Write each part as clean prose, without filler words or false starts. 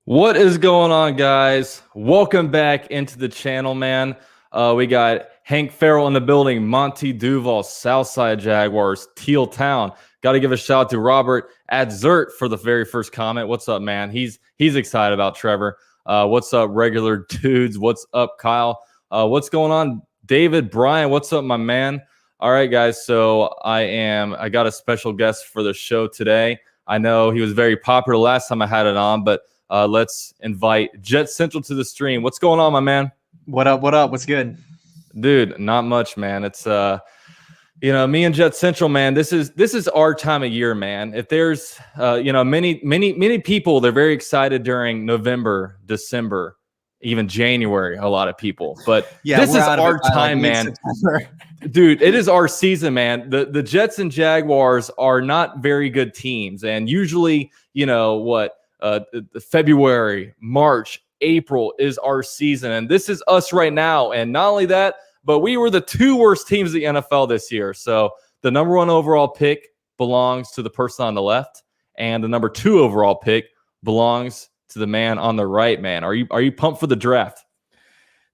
What is going on, guys? Welcome back into the channel, man. We got Hank Farrell in the building, Monty Duval, Southside Jaguars, Teal Town. Got to give a shout out to Robert Adzert for the very first comment. What's up, man? He's excited about Trevor. What's up, regular dudes? What's up, Kyle? What's going on, David, Brian? What's up, my man? All right, guys. So I got a special guest for the show today. I know he was very popular last time I had it on, but let's invite JetsCentral to the stream. What's going on, my man? What up? What up? What's good? Dude, not much, man. It's me and JetsCentral, man. This is our time of year, man. If there's many people, they're very excited during November, December, even January, a lot of people. But yeah, this is our time, man. Dude, it is our season, man. The Jets and Jaguars are not very good teams, and usually, February, March, April is our season, and this is us right now. And not only that, but we were the two worst teams in the NFL this year. So the number 1 overall pick belongs to the person on the left, and the number 2 overall pick belongs to the man on the right, man. Are you pumped for the draft?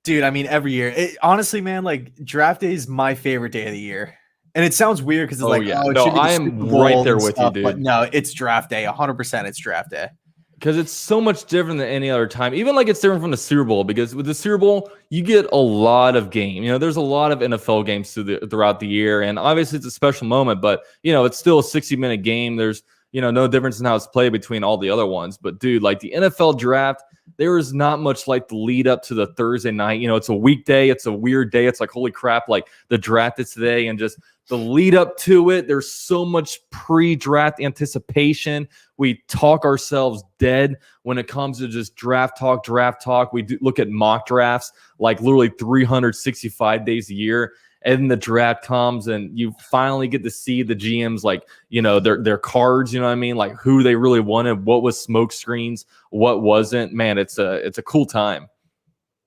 Dude, I mean, every year. Honestly, man, like draft day is my favorite day of the year. And it sounds weird because it's I am right there with you, dude. But no, it's draft day. 100% it's draft day. Because it's so much different than any other time. Even like it's different from the Super Bowl, because with the Super Bowl, you get a lot of game. There's a lot of NFL games throughout the year. And obviously it's a special moment, but, it's still a 60-minute game. There's, no difference in how it's played between all the other ones. But, dude, like the NFL draft, there is not much like the lead up to the Thursday night. It's a weekday. It's a weird day. It's like, holy crap, like the draft is today, and just the lead up to it. There's so much pre-draft anticipation. We talk ourselves dead when it comes to just draft talk. We do look at mock drafts like literally 365 days a year. And the draft comes, and you finally get to see the GMs, like, their cards, you know what I mean? Like who they really wanted, what was smoke screens, what wasn't. Man, it's a cool time.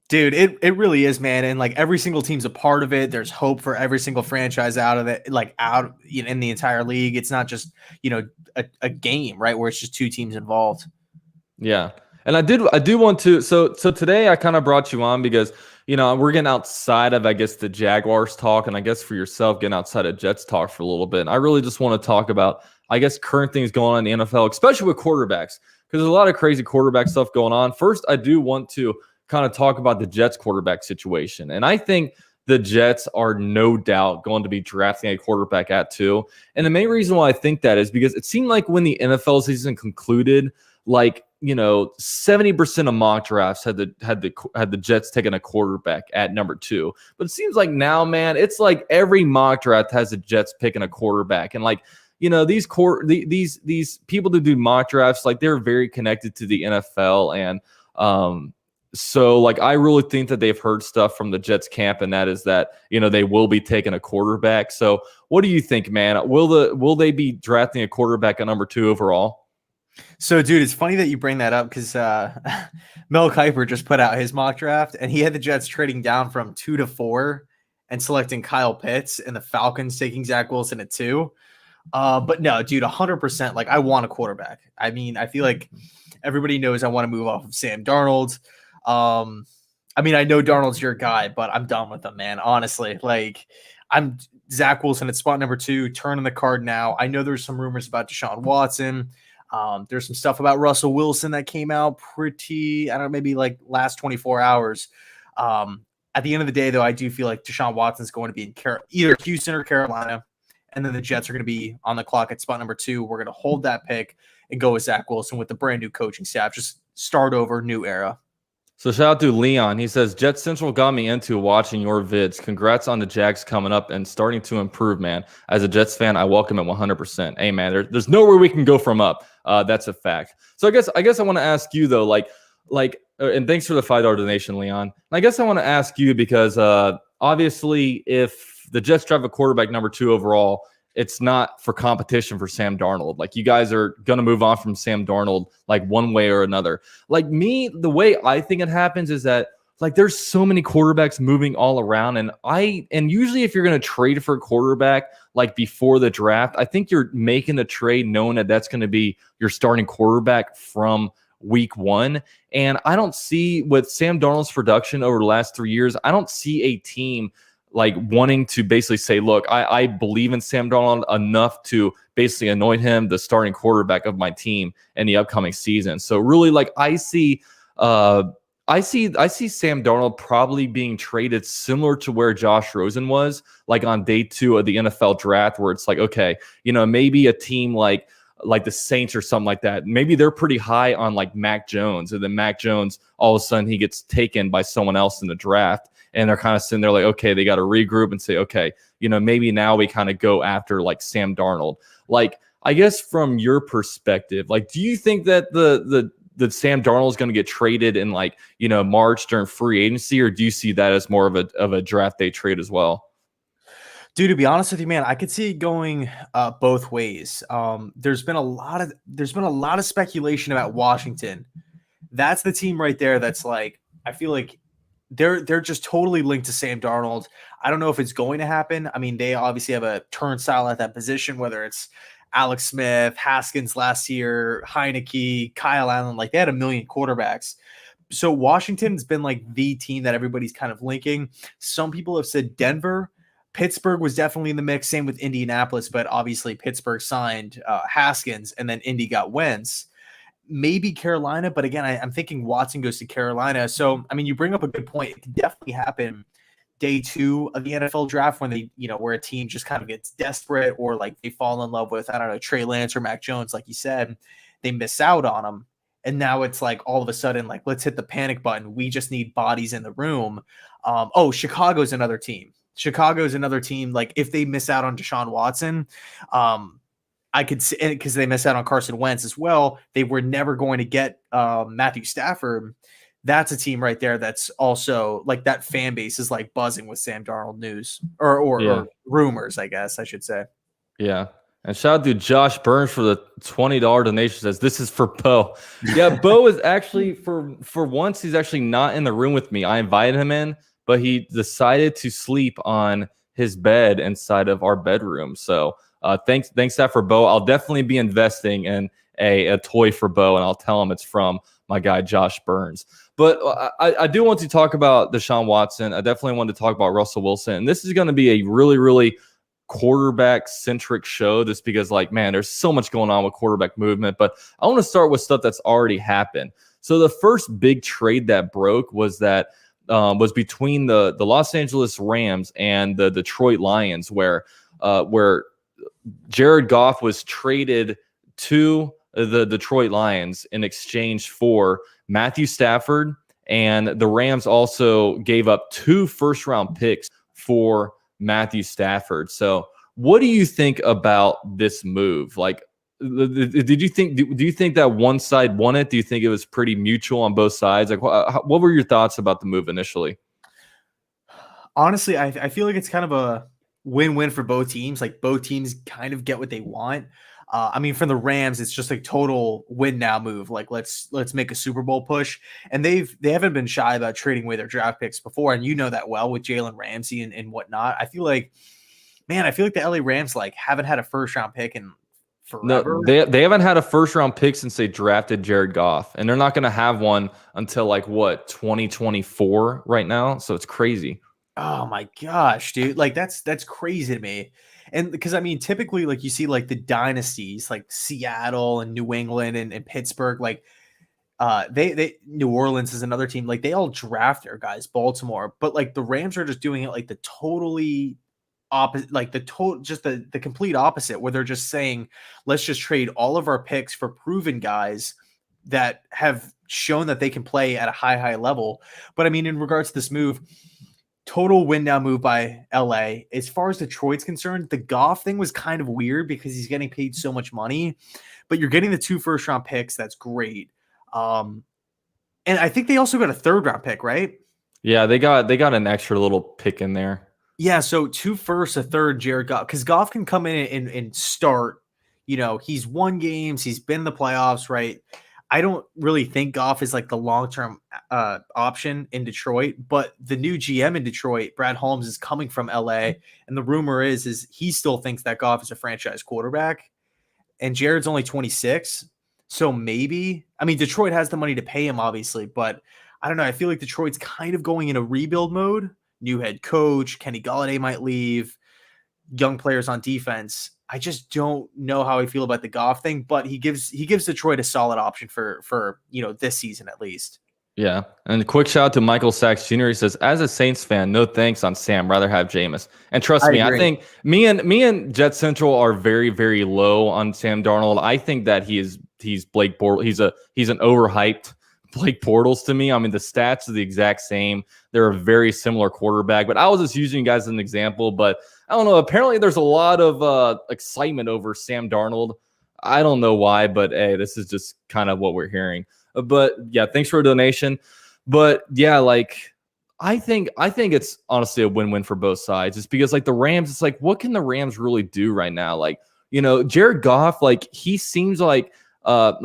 Dude, it really is, man. And like every single team's a part of it. There's hope for every single franchise out of it, like out in the entire league. It's not just, a game, right, where it's just two teams involved. Yeah. And I do want to, so today I kind of brought you on because, we're getting outside of, I guess, the Jaguars talk, and I guess for yourself, getting outside of Jets talk for a little bit. And I really just want to talk about, I guess, current things going on in the NFL, especially with quarterbacks, because there's a lot of crazy quarterback stuff going on. First, I do want to kind of talk about the Jets quarterback situation. And I think the Jets are no doubt going to be drafting a quarterback at 2. And the main reason why I think that is because it seemed like when the NFL season concluded, like, 70% of mock drafts had the Jets taking a quarterback at number 2. But it seems like now, man, it's like every mock draft has the Jets picking a quarterback. And like, these people that do mock drafts, like they're very connected to the NFL. And so like I really think that they've heard stuff from the Jets camp, and that is that, they will be taking a quarterback. So what do you think, man? Will they be drafting a quarterback at number 2 overall? So, dude, it's funny that you bring that up because Mel Kiper just put out his mock draft, and he had the Jets trading down from 2 to 4 and selecting Kyle Pitts, and the Falcons taking Zach Wilson at 2. But no, dude, 100%. Like, I want a quarterback. I mean, I feel like everybody knows I want to move off of Sam Darnold. Um, I mean, I know Darnold's your guy, but I'm done with him, man. Honestly, like, I'm Zach Wilson at spot number 2, turning the card now. I know there's some rumors about Deshaun Watson. There's some stuff about Russell Wilson that came out pretty, I don't know, maybe like last 24 hours. At the end of the day, though, I do feel like Deshaun Watson's going to be in either Houston or Carolina, and then the Jets are going to be on the clock at spot number 2. We're going to hold that pick and go with Zach Wilson with the brand new coaching staff. Just start over, new era. So shout out to Leon. He says, JetsCentral got me into watching your vids. Congrats on the Jags coming up and starting to improve, man. As a Jets fan, I welcome it 100%. Hey, man, there's nowhere we can go from up. That's a fact. So I guess I want to ask you, though, and thanks for the $5 donation, Leon. I guess I want to ask you because obviously if the Jets drive a quarterback number 2 overall, it's not for competition for Sam Darnold. Like, you guys are going to move on from Sam Darnold, like, one way or another. Like, me, the way I think it happens is that, like, there's so many quarterbacks moving all around. And usually if you're going to trade for a quarterback, like, before the draft, I think you're making a trade knowing that that's going to be your starting quarterback from week 1. And I don't see, with Sam Darnold's production over the last 3 years, I don't see a team like wanting to basically say, look, I believe in Sam Darnold enough to basically anoint him the starting quarterback of my team in the upcoming season. So really, like, I see Sam Darnold probably being traded similar to where Josh Rosen was, like on day 2 of the NFL draft, where it's like, okay, maybe a team like the Saints or something like that. Maybe they're pretty high on like Mac Jones, and then Mac Jones, all of a sudden he gets taken by someone else in the draft. And they're kind of sitting there like, okay, they got to regroup and say, okay, maybe now we kind of go after like Sam Darnold. Like, I guess from your perspective, like, do you think that the Sam Darnold is going to get traded in like, March during free agency, or do you see that as more of a draft day trade as well? Dude, to be honest with you, man, I could see it going both ways. There's been a lot of speculation about Washington. That's the team right there that's like, I feel like they're just totally linked to Sam Darnold. I don't know if it's going to happen. I mean, they obviously have a turnstile at that position, whether it's Alex Smith, Haskins last year, Heineke, Kyle Allen. Like, they had a million quarterbacks. So Washington's been like the team that everybody's kind of linking. Some people have said Denver. Pittsburgh was definitely in the mix. Same with Indianapolis, but obviously Pittsburgh signed Haskins, and then Indy got Wentz. Maybe Carolina, but again, I'm thinking Watson goes to Carolina. So, I mean, you bring up a good point. It could definitely happen day 2 of the NFL draft when they, where a team just kind of gets desperate, or like they fall in love with, I don't know, Trey Lance or Mac Jones, like you said, they miss out on them. And now it's like all of a sudden, like, let's hit the panic button. We just need bodies in the room. Chicago's another team. Like, if they miss out on Deshaun Watson, I could see, because they missed out on Carson Wentz as well. They were never going to get Matthew Stafford. That's a team right there that's also like, that fan base is like buzzing with Sam Darnold news or rumors, I guess I should say. Yeah. And shout out to Josh Burns for the $20 donation. Says, this is for Bo. Yeah, Bo is actually, for once, he's actually not in the room with me. I invited him in, but he decided to sleep on his bed inside of our bedroom. So thanks that for Bo. I'll definitely be investing in a toy for Bo, and I'll tell him it's from my guy Josh Burns. But I do want to talk about Deshaun Watson. I definitely want to talk about Russell Wilson. And this is going to be a really, really quarterback-centric show, just because, like, man, there's so much going on with quarterback movement. But I want to start with stuff that's already happened. So the first big trade that broke was between the Los Angeles Rams and the Detroit Lions, where Jared Goff was traded to the Detroit Lions in exchange for Matthew Stafford, and the Rams also gave up 2 first-round picks for Matthew Stafford. So what do you think about this move? Like, do you think that one side won it? Do you think it was pretty mutual on both sides? Like, what were your thoughts about the move initially? Honestly, I feel like it's kind of a win-win for both teams. Like, both teams kind of get what they want. I mean, for the Rams, it's just a total win now move. Like let's make a Super Bowl push, and they haven't been shy about trading away their draft picks before, and you know that well with Jalen Ramsey and whatnot. I feel like, man, I feel like the LA Rams like haven't had a first round pick in No, forever. they haven't had a first round pick since they drafted Jared Goff, and they're not going to have one until like what 2024 right now. So it's crazy. Oh my gosh, dude. Like that's crazy to me. And because I mean, typically like you see like the dynasties like Seattle and New England and Pittsburgh, like they New Orleans is another team, like they all draft their guys, Baltimore, but like the Rams are just doing it like the totally opposite, like the total just the complete opposite, where they're just saying, let's just trade all of our picks for proven guys that have shown that they can play at a high level. But I mean, in regards to this move, total win now move by LA. As far as Detroit's concerned, the Goff thing was kind of weird because he's getting paid so much money, but you're getting the 2 first round picks. That's great. And I think they also got a 3rd round pick, right? Yeah, they got an extra little pick in there. Yeah, so 2 firsts, a third, Jared Goff, because Goff can come in and start. You know, he's won games, he's been in the playoffs, right? I don't really think Goff is like the long-term option in Detroit, but the new GM in Detroit, Brad Holmes, is coming from LA, and the rumor is he still thinks that Goff is a franchise quarterback, and Jared's only 26, so maybe, I mean, Detroit has the money to pay him, obviously, but I don't know. I feel like Detroit's kind of going in a rebuild mode. New head coach, Kenny Golladay might leave, young players on defense. I just don't know how I feel about the Goff thing, but he gives Detroit a solid option for this season at least. Yeah, and a quick shout out to Michael Sachs Jr. He says, "As a Saints fan, no thanks on Sam. Rather have Jameis." And trust me, I think me and Jet Central are very, very low on Sam Darnold. I think that he's Blake Bortles. He's an overhyped Blake Bortles to me. I mean, the stats are the exact same. They're a very similar quarterback. But I was just using you guys as an example. But I don't know. Apparently, there's a lot of excitement over Sam Darnold. I don't know why, but hey, this is just kind of what we're hearing. But yeah, thanks for a donation. But yeah, like I think it's honestly a win-win for both sides. It's because like the Rams, it's like, what can the Rams really do right now? Like, Jared Goff, like he seems like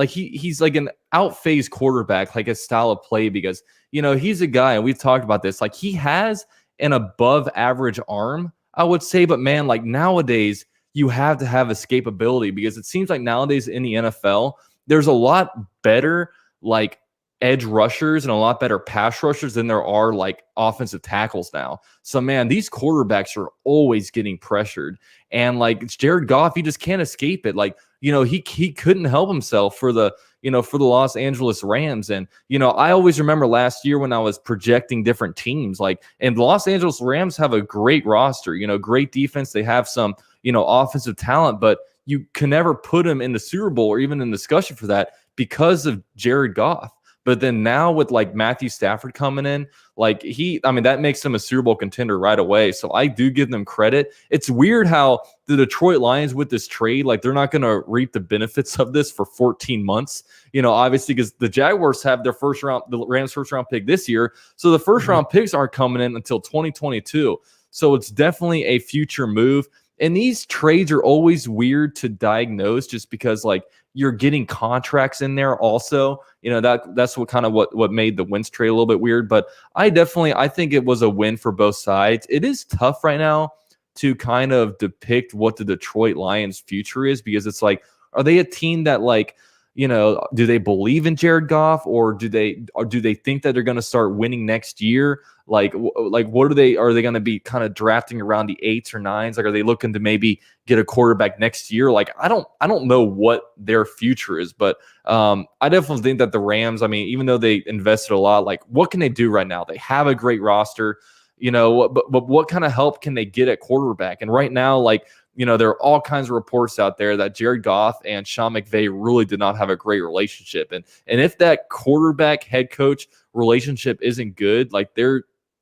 he's like an out-phased quarterback, like his style of play, because he's a guy, and we've talked about this, like he has an above average arm, I would say, but man, like nowadays you have to have escapability, because it seems like nowadays in the NFL, there's a lot better like edge rushers and a lot better pass rushers than there are like offensive tackles now. So man, these quarterbacks are always getting pressured, and like it's Jared Goff, he just can't escape it. Like he couldn't help himself for the Los Angeles Rams. And I always remember last year when I was projecting different teams, like, and the Los Angeles Rams have a great roster, great defense. They have some offensive talent, but you can never put them in the Super Bowl or even in discussion for that because of Jared Goff. But then now with like Matthew Stafford coming in, like that makes them a Super Bowl contender right away. So I do give them credit. It's weird how the Detroit Lions with this trade, like they're not going to reap the benefits of this for 14 months, obviously, because the Jaguars have the Rams first round pick this year. So the first round picks aren't coming in until 2022. So it's definitely a future move. And these trades are always weird to diagnose just because like you're getting contracts in there also. That's what made the Wentz trade a little bit weird. But I think it was a win for both sides. It is tough right now to kind of depict what the Detroit Lions future is, because it's like, are they a team that like, do they believe in Jared Goff, or do they think that they're going to start winning next year? Like what are they going to be kind of drafting around the 8s or 9s? Like, are they looking to maybe get a quarterback next year? Like, I don't know what their future is, but I definitely think that the Rams, I mean, even though they invested a lot, like what can they do right now? They have a great roster, but what kind of help can they get at quarterback? And right now, like, there are all kinds of reports out there that Jared Goff and Sean McVay really did not have a great relationship. And if that quarterback head coach relationship isn't good, like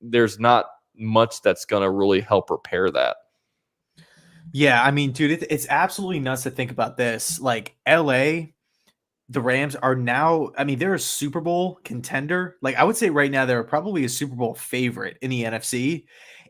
there's not much that's going to really help repair that. Yeah, I mean, dude, it's absolutely nuts to think about this. Like LA, the Rams are now, I mean, they're a Super Bowl contender. Like I would say right now, they're probably a Super Bowl favorite in the NFC,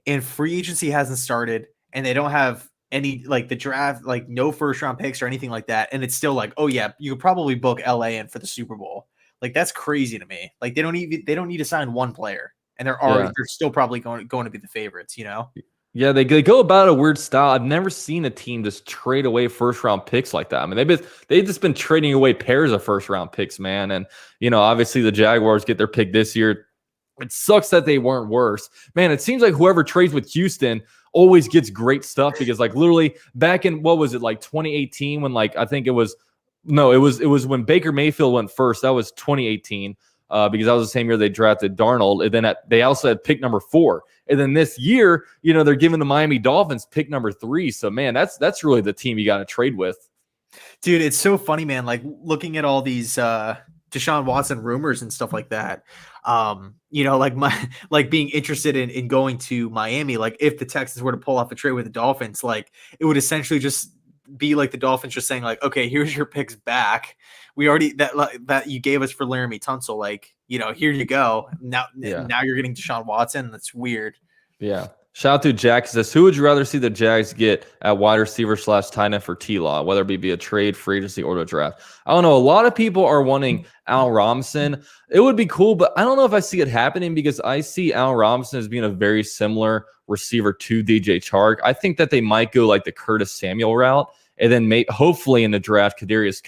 and free agency hasn't started, and they don't have any like the draft, like no first round picks or anything like that, and it's still like, oh yeah, you could probably book LA in for the Super Bowl. Like that's crazy to me. Like they don't need to sign one player, and Yeah. they're still probably going to be the favorites. You know. Yeah, they go about a weird style. I've never seen a team just trade away first round picks like that. I mean, they've just been trading away pairs of first round picks, man. And obviously the Jaguars get their pick this year. It sucks that they weren't worse. Man, it seems like whoever trades with Houston always gets great stuff because like literally back in what was it, like 2018 when like I think it was no, it was when Baker Mayfield went first. That was 2018. Because that was the same year they drafted Darnold. And then they also had pick number 4. And then this year, they're giving the Miami Dolphins pick number 3. So, man, that's really the team you got to trade with. Dude, it's so funny, man. Like looking at all these Deshaun Watson rumors and stuff like that. Like being interested in going to Miami. Like if the Texans were to pull off a trade with the Dolphins, like it would essentially just be like the Dolphins just saying like, okay, here's your picks back. We already that you gave us for Laramie Tunsil. Like, here you go. Now you're getting Deshaun Watson. That's weird. Yeah. Shout out to Jack. Says, who would you rather see the Jags get at wide receiver / tight end for T-Law, whether it be via trade, free agency, or the draft? I don't know. A lot of people are wanting Al Robinson. It would be cool, but I don't know if I see it happening because I see Al Robinson as being a very similar receiver to DJ Chark. I think that they might go like the Curtis Samuel route, and then hopefully in the draft, Kadarius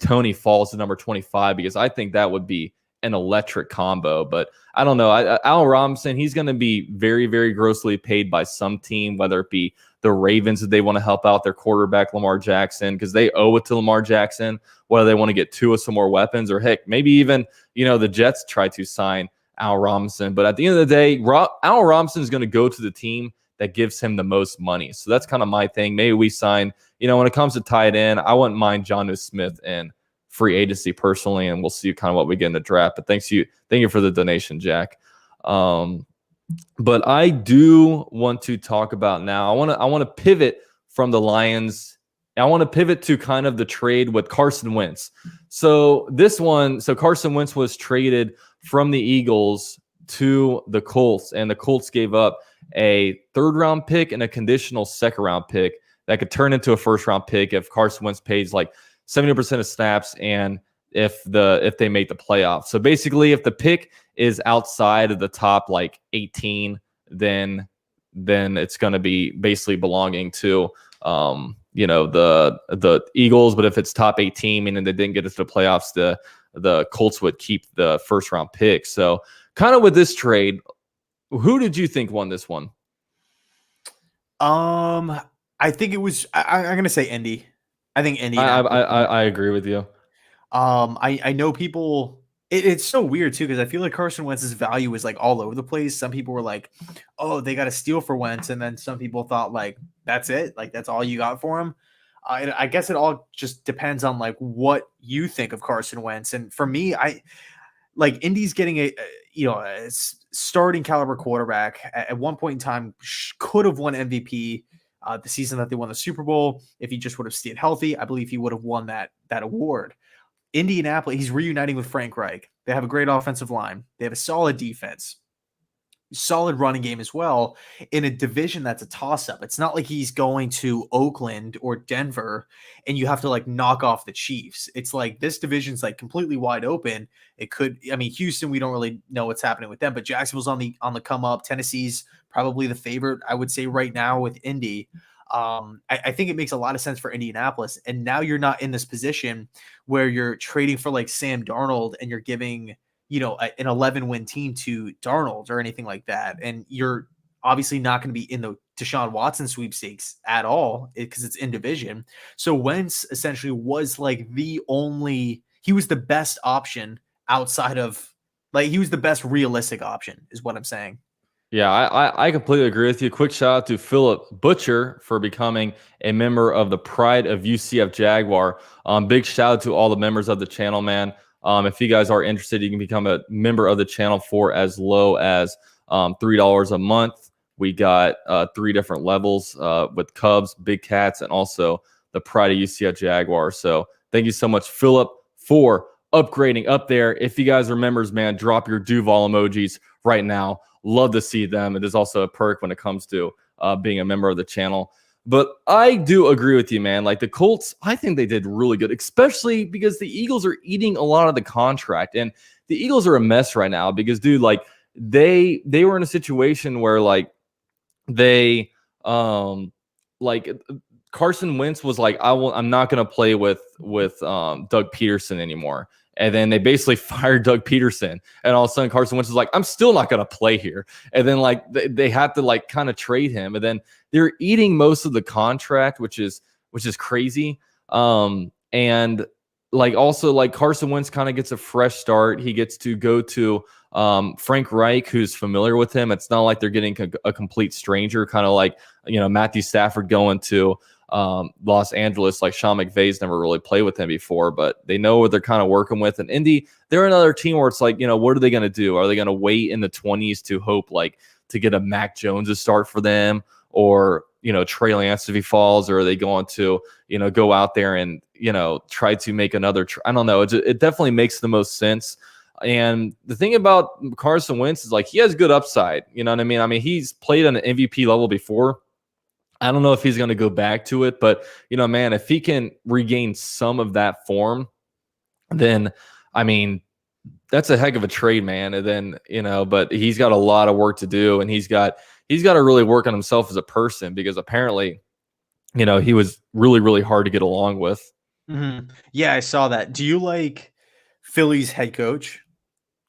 Toney falls to number 25 because I think that would be an electric combo. But I don't know. Al Robinson, he's going to be very, very grossly paid by some team, whether it be the Ravens if they want to help out their quarterback Lamar Jackson because they owe it to Lamar Jackson, whether they want to get Tua some more weapons, or heck, maybe even the Jets try to sign Al Robinson. But at the end of the day, Al Robinson is going to go to the team that gives him the most money. So that's kind of my thing. Maybe we sign, when it comes to tight end, I wouldn't mind Jonnu Smith in free agency personally, and we'll see kind of what we get in the draft. But thank you for the donation, Jack. But I do want to talk about now. I want to pivot from the Lions. I want to pivot to kind of the trade with Carson Wentz. So Carson Wentz was traded from the Eagles to the Colts, and the Colts gave up a 3rd-round pick and a conditional 2nd-round pick that could turn into a 1st-round pick if Carson Wentz pays like 70% of snaps and if they make the playoffs. So basically, if the pick is outside of the top like 18, then it's going to be basically belonging to the Eagles. But if it's top 18, meaning they didn't get into the playoffs, the Colts would keep the 1st-round pick. So kind of with this trade, who did you think won this one? I think it was. I'm going to say Indy. I think Indy. I agree with you. I know people. It's so weird too because I feel like Carson Wentz's value is like all over the place. Some people were like, "Oh, they got to steal for Wentz," and then some people thought like, "That's it. Like that's all you got for him." I guess it all just depends on like what you think of Carson Wentz. And for me, I like Indy's getting a starting caliber quarterback at one point in time could have won MVP the season that they won the Super Bowl. If he just would have stayed healthy, I believe he would have won that award. Indianapolis, he's reuniting with Frank Reich. They have a great offensive line. They have a solid defense, solid running game as well in a division that's a toss-up. It's not like he's going to Oakland or Denver and you have to like knock off the Chiefs. It's like this division's like completely wide open. It could, Houston, we don't really know what's happening with them, but Jacksonville's on the come up. Tennessee's probably the favorite, I would say right now with Indy. I think it makes a lot of sense for Indianapolis. And now you're not in this position where you're trading for like Sam Darnold and you're giving, an 11-win team to Darnold or anything like that. And you're obviously not going to be in the Deshaun Watson sweepstakes at all because it's in division. So Wentz essentially was like he was the best option outside of he was the best realistic option is what I'm saying. Yeah, I completely agree with you. Quick shout out to Philip Butcher for becoming a member of the Pride of UCF Jaguar. Big shout out to all the members of the channel, man. If you guys are interested, you can become a member of the channel for as low as $3 a month. We got 3 different levels with Cubs, Big Cats, and also the Pride of UCF Jaguar. So thank you so much, Philip, for upgrading up there. If you guys are members, man, drop your Duval emojis right now. Love to see them. It is also a perk when it comes to being a member of the channel. But I do agree with you, man. Like the Colts, I think they did really good, especially because the Eagles are eating a lot of the contract, and the Eagles are a mess right now because, dude, like they were in a situation where like they like Carson Wentz was like, I'm not gonna play with Doug Peterson anymore. And then they basically fired Doug Peterson. And all of a sudden Carson Wentz was like, I'm still not gonna play here. And then like they had to like kind of trade him. And then they're eating most of the contract, which is crazy. And like also like Carson Wentz kind of gets a fresh start. He gets to go to Frank Reich, who's familiar with him. It's not like they're getting a complete stranger, kind of like, Matthew Stafford going to Los Angeles. Like Sean McVay's never really played with him before, but they know what they're kind of working with. And Indy, they're another team where it's like, what are they going to do? Are they going to wait in the 20s to hope like to get a Mac Jones to start for them, or Trey Lance if he falls, or are they going to go out there and try to make another I don't know. It definitely makes the most sense. And the thing about Carson Wentz is like he has good upside. You know what I mean? I mean, he's played on an MVP level before. I don't know if he's going to go back to it, but man, if he can regain some of that form, then I mean, that's a heck of a trade, man. And then, but he's got a lot of work to do, and he's got to really work on himself as a person, because apparently, he was really, really hard to get along with. Mm-hmm. Yeah, I saw that. Do you like Philly's head coach?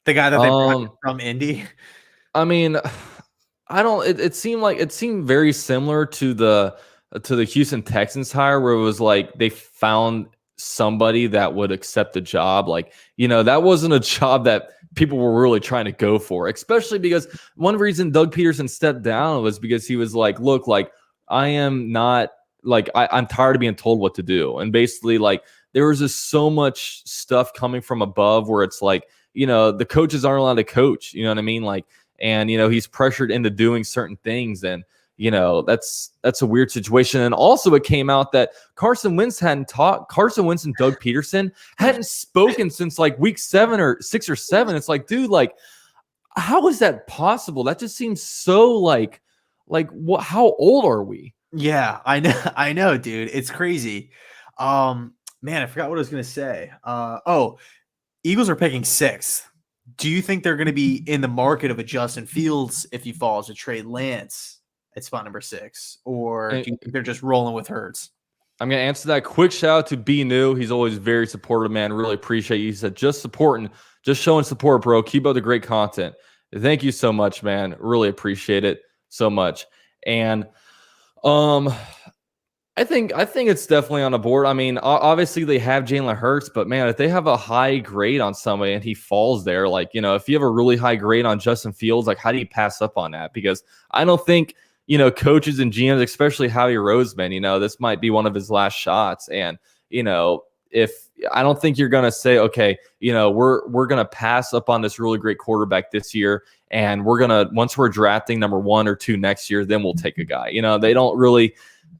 The guy that they brought from Indy? I mean, I don't. It seemed very similar to the Houston Texans hire, where it was like they found somebody that would accept the job. Like, that wasn't a job that people were really trying to go for, especially because one reason Doug Peterson stepped down was because he was like, look, like I am not like I'm tired of being told what to do. And basically like there was just so much stuff coming from above where it's like, the coaches aren't allowed to coach, you know what I mean? Like, and he's pressured into doing certain things, and that's a weird situation. And also it came out that Carson Wentz and Doug Peterson hadn't spoken since like week 7 or 6 or 7. It's like, dude, like how is that possible? That just seems so like what? How old are we? Yeah, I know, dude. It's crazy. Man, I forgot what I was gonna say. Eagles are picking 6th. Do you think they're going to be in the market of a Justin Fields if he falls, to trade Lance at spot number 6, or do you think they're just rolling with Hurts? I'm going to answer that. Quick shout out to B New. He's always very supportive, man. Really appreciate you. He said, just showing support, bro. Keep up the great content. Thank you so much, man. Really appreciate it so much. And I think it's definitely on the board. I mean, obviously they have Jalen Hurts, but man, if they have a high grade on somebody and he falls there, like, if you have a really high grade on Justin Fields, like how do you pass up on that? Because I don't think, coaches and GMs, especially Howie Roseman, this might be one of his last shots. And, if I don't think you're going to say, okay, we're going to pass up on this really great quarterback this year, and once we're drafting number 1 or 2 next year, then we'll take a guy. They don't really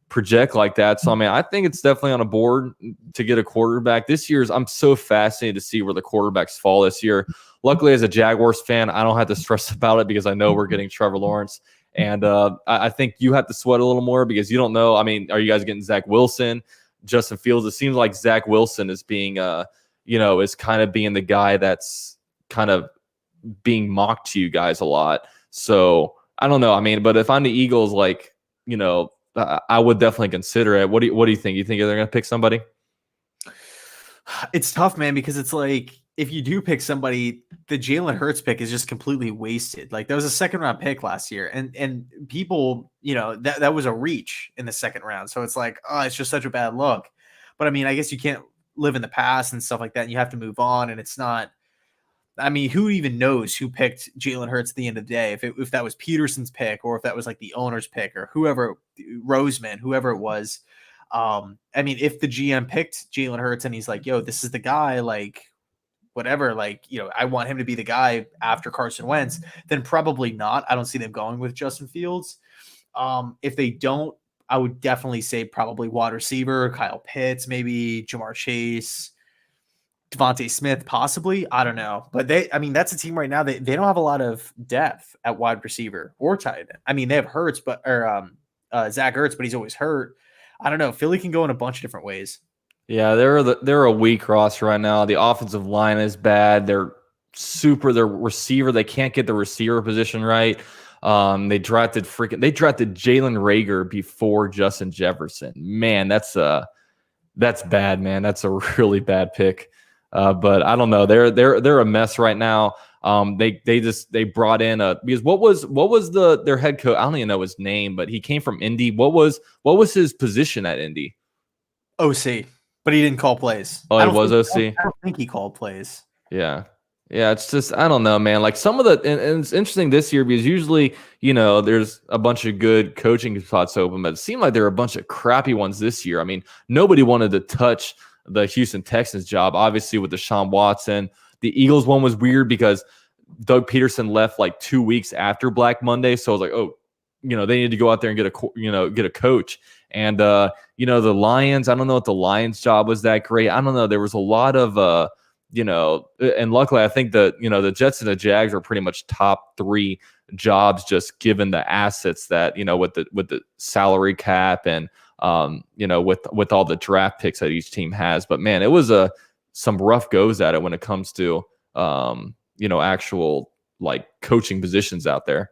project like that. So I mean, I think it's definitely on a board to get a quarterback this year's. I'm so fascinated to see where the quarterbacks fall this year. Luckily, as a Jaguars fan, I don't have to stress about it because I know we're getting Trevor Lawrence, and I think you have to sweat a little more because you don't know. I mean, are you guys getting Zach Wilson, Justin Fields? It seems like Zach Wilson is being is kind of being the guy that's kind of being mocked to you guys a lot. So I don't know. I mean, but if I'm the Eagles, like, I would definitely consider it. What do you think? You think they're going to pick somebody? It's tough, man, because it's like if you do pick somebody, the Jalen Hurts pick is just completely wasted. Like that was a 2nd round pick last year, and people, that was a reach in the 2nd round. So it's like, oh, it's just such a bad look. But I mean, I guess you can't live in the past and stuff like that, and you have to move on. And it's not. I mean, who even knows who picked Jalen Hurts at the end of the day? If that was Peterson's pick, or if that was like the owner's pick, or whoever, Roseman, whoever it was. I mean, if the GM picked Jalen Hurts and he's like, yo, this is the guy, like whatever, like, I want him to be the guy after Carson Wentz, then probably not. I don't see them going with Justin Fields. If they don't, I would definitely say probably wide receiver, Kyle Pitts, maybe Jamar Chase, Devontae Smith, possibly. I don't know. But that's a team right now. They don't have a lot of depth at wide receiver or tight end. I mean, they have Hurts, Zach Ertz, but he's always hurt. I don't know. Philly can go in a bunch of different ways. Yeah, they're a weak roster right now. The offensive line is bad. Their receiver, they can't get the receiver position right. They drafted Jalen Reagor before Justin Jefferson. Man, that's bad, man. That's a really bad pick. But I don't know. They're a mess right now. They brought in because what was their head coach? I don't even know his name, but he came from Indy. What was his position at Indy? OC, but he didn't call plays. Oh, it was OC. I don't think he called plays. Yeah. Yeah, it's just, I don't know, man. Like some of and it's interesting this year because usually, there's a bunch of good coaching spots open, but it seemed like there were a bunch of crappy ones this year. I mean, nobody wanted to touch the Houston Texans job, obviously, with Deshaun Watson. The Eagles one was weird because Doug Peterson left like 2 weeks after Black Monday. So I was like, oh, they need to go out there and get a coach. And, the Lions, I don't know if the Lions job was that great. I don't know. There was a lot of, and luckily I think the Jets and the Jags are pretty much top 3 jobs, just given the assets that, with the salary cap and, with all the draft picks that each team has. But man, it was some rough goes at it when it comes to, actual like coaching positions out there.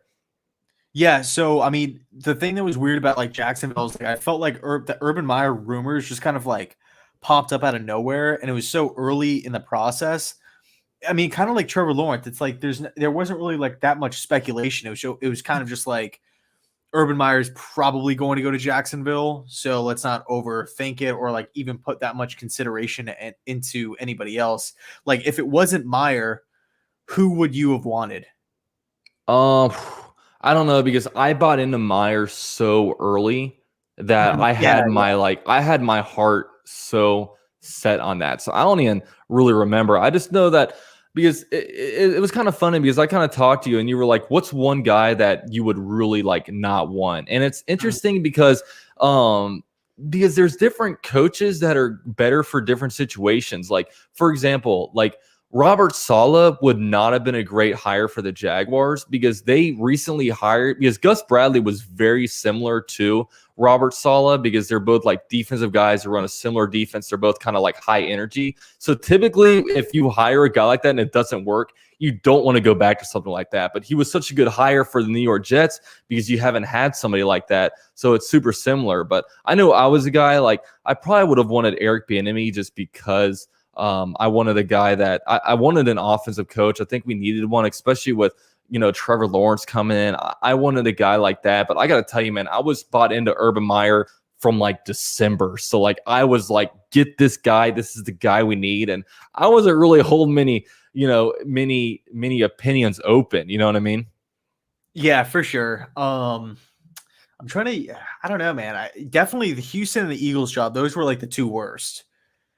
Yeah, so I mean, the thing that was weird about like Jacksonville is like I felt like the Urban Meyer rumors just kind of like popped up out of nowhere, and it was so early in the process. I mean, kind of like Trevor Lawrence. It's like there wasn't really like that much speculation. It was kind of just like Urban Meyer's probably going to go to Jacksonville, so let's not overthink it or like even put that much consideration into anybody else. Like if it wasn't Meyer, who would you have wanted? I don't know, because I bought into Meyer so early that I had my heart so set on that. So I don't even really remember. I just know that because it was kind of funny because I kind of talked to you and you were like, what's one guy that you would really like not want? And it's interesting because there's different coaches that are better for different situations. Like, for example, like Robert Saleh would not have been a great hire for the Jaguars because they recently hired, because Gus Bradley was very similar to Robert Saleh because they're both like defensive guys who run a similar defense. They're both kind of like high energy. So typically if you hire a guy like that and it doesn't work, you don't want to go back to something like that. But he was such a good hire for the New York Jets because you haven't had somebody like that. So it's super similar. But I know I was a guy, like I probably would have wanted Eric Bieniemy just because I wanted a guy that I wanted an offensive coach. I think we needed one, especially with, Trevor Lawrence coming in. I wanted a guy like that. But I got to tell you, man, I was bought into Urban Meyer from like December. So like I was like, get this guy. This is the guy we need. And I wasn't really holding many opinions open. You know what I mean? Yeah, for sure. I'm trying to, I don't know, man. Definitely the Houston and the Eagles job. Those were like the 2 worst.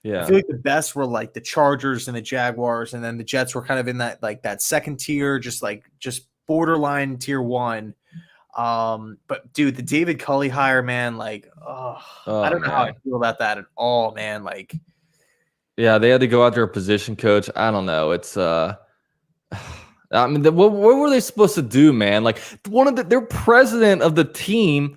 Yeah. I feel like the best were like the Chargers and the Jaguars, and then the Jets were kind of in that like that second tier, just borderline tier 1. But dude, the David Culley hire, man, like, I don't know how I feel about that at all, man. Like, yeah, they had to go after a position coach. I don't know. It's I mean, what were they supposed to do, man? Like their president of the team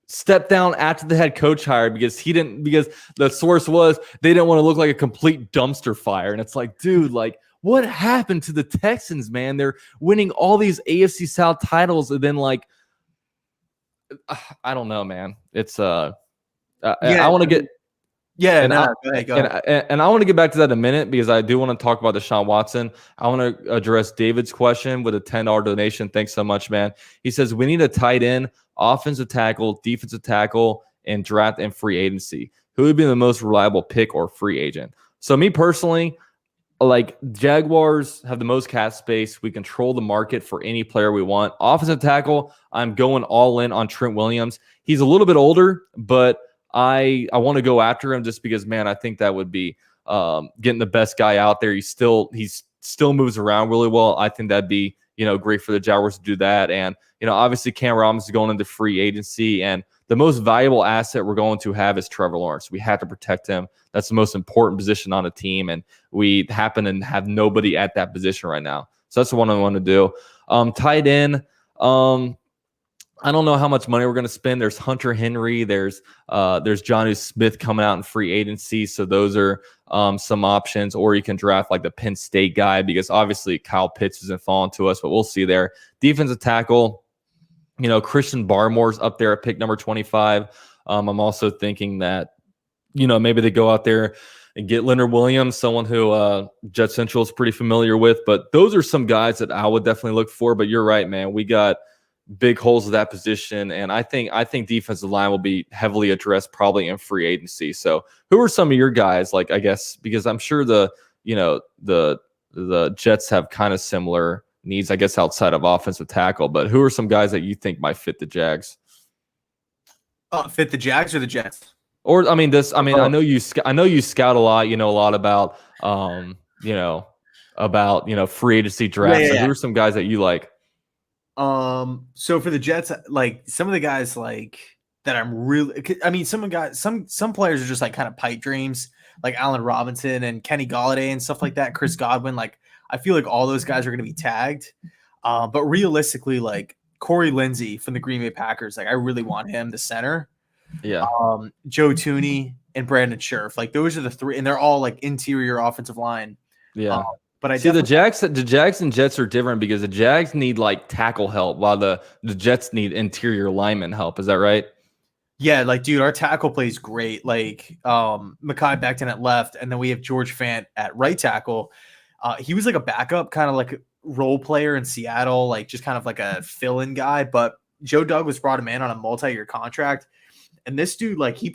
stepped down after the head coach hired because the source was they didn't want to look like a complete dumpster fire. And it's like, dude, like what happened to the Texans, man? They're winning all these AFC South titles. And then like, I don't know, man. It's I want to get, yeah, go ahead. And I want to get back to that in a minute because I do want to talk about Deshaun Watson. I want to address David's question with a $10 donation. Thanks so much, man. He says, we need a tight end, offensive tackle, defensive tackle, and draft and free agency. Who would be the most reliable pick or free agent? So me personally, like Jaguars have the most cap space. We control the market for any player we want. Offensive tackle, I'm going all in on Trent Williams. He's a little bit older, but I want to go after him just because, man, I think that would be getting the best guy out there. He still moves around really well. I think that'd be, great for the Jaguars to do that. And, obviously Cam Robinson is going into free agency, and the most valuable asset we're going to have is Trevor Lawrence. We have to protect him. That's the most important position on a team, and we happen to have nobody at that position right now. So that's the one I want to do. Tight end. I don't know how much money we're going to spend. There's Hunter Henry. There's Jonnu Smith coming out in free agency. So those are some options. Or you can draft like the Penn State guy because obviously Kyle Pitts isn't falling to us, but we'll see there. Defensive tackle, Christian Barmore's up there at pick number 25. I'm also thinking that, maybe they go out there and get Leonard Williams, someone who JetsCentral is pretty familiar with. But those are some guys that I would definitely look for. But you're right, man. We got big holes at that position, and I think defensive line will be heavily addressed probably in free agency. So, who are some of your guys? Like, I guess because I'm sure the Jets have kind of similar needs, I guess, outside of offensive tackle. But who are some guys that you think might fit the Jags? Fit the Jags or the Jets? Or I mean, I know you scout a lot. You know a lot about free agency drafts. Yeah. Who are some guys that you like? So for the Jets, like some of the guys like that some players are just like kind of pipe dreams, like Allen Robinson and Kenny Golladay and stuff like that. Chris Godwin, like I feel like all those guys are going to be tagged. But realistically, like Corey Lindsey from the Green Bay Packers, like I really want him, the center. Yeah. Joe Tooney and Brandon Scherf, like those are the three, and they're all like interior offensive line. Yeah. But I see the Jags and Jets are different because the Jags need like tackle help while the Jets need interior lineman help. Is that right? Yeah, like dude, our tackle plays great. Like Mekhi Becton at left, and then we have George Fant at right tackle. He was like a backup, kind of like a role player in Seattle, like just kind of like a fill-in guy. But Joe Douglas brought him in on a multi-year contract. And this dude, like, he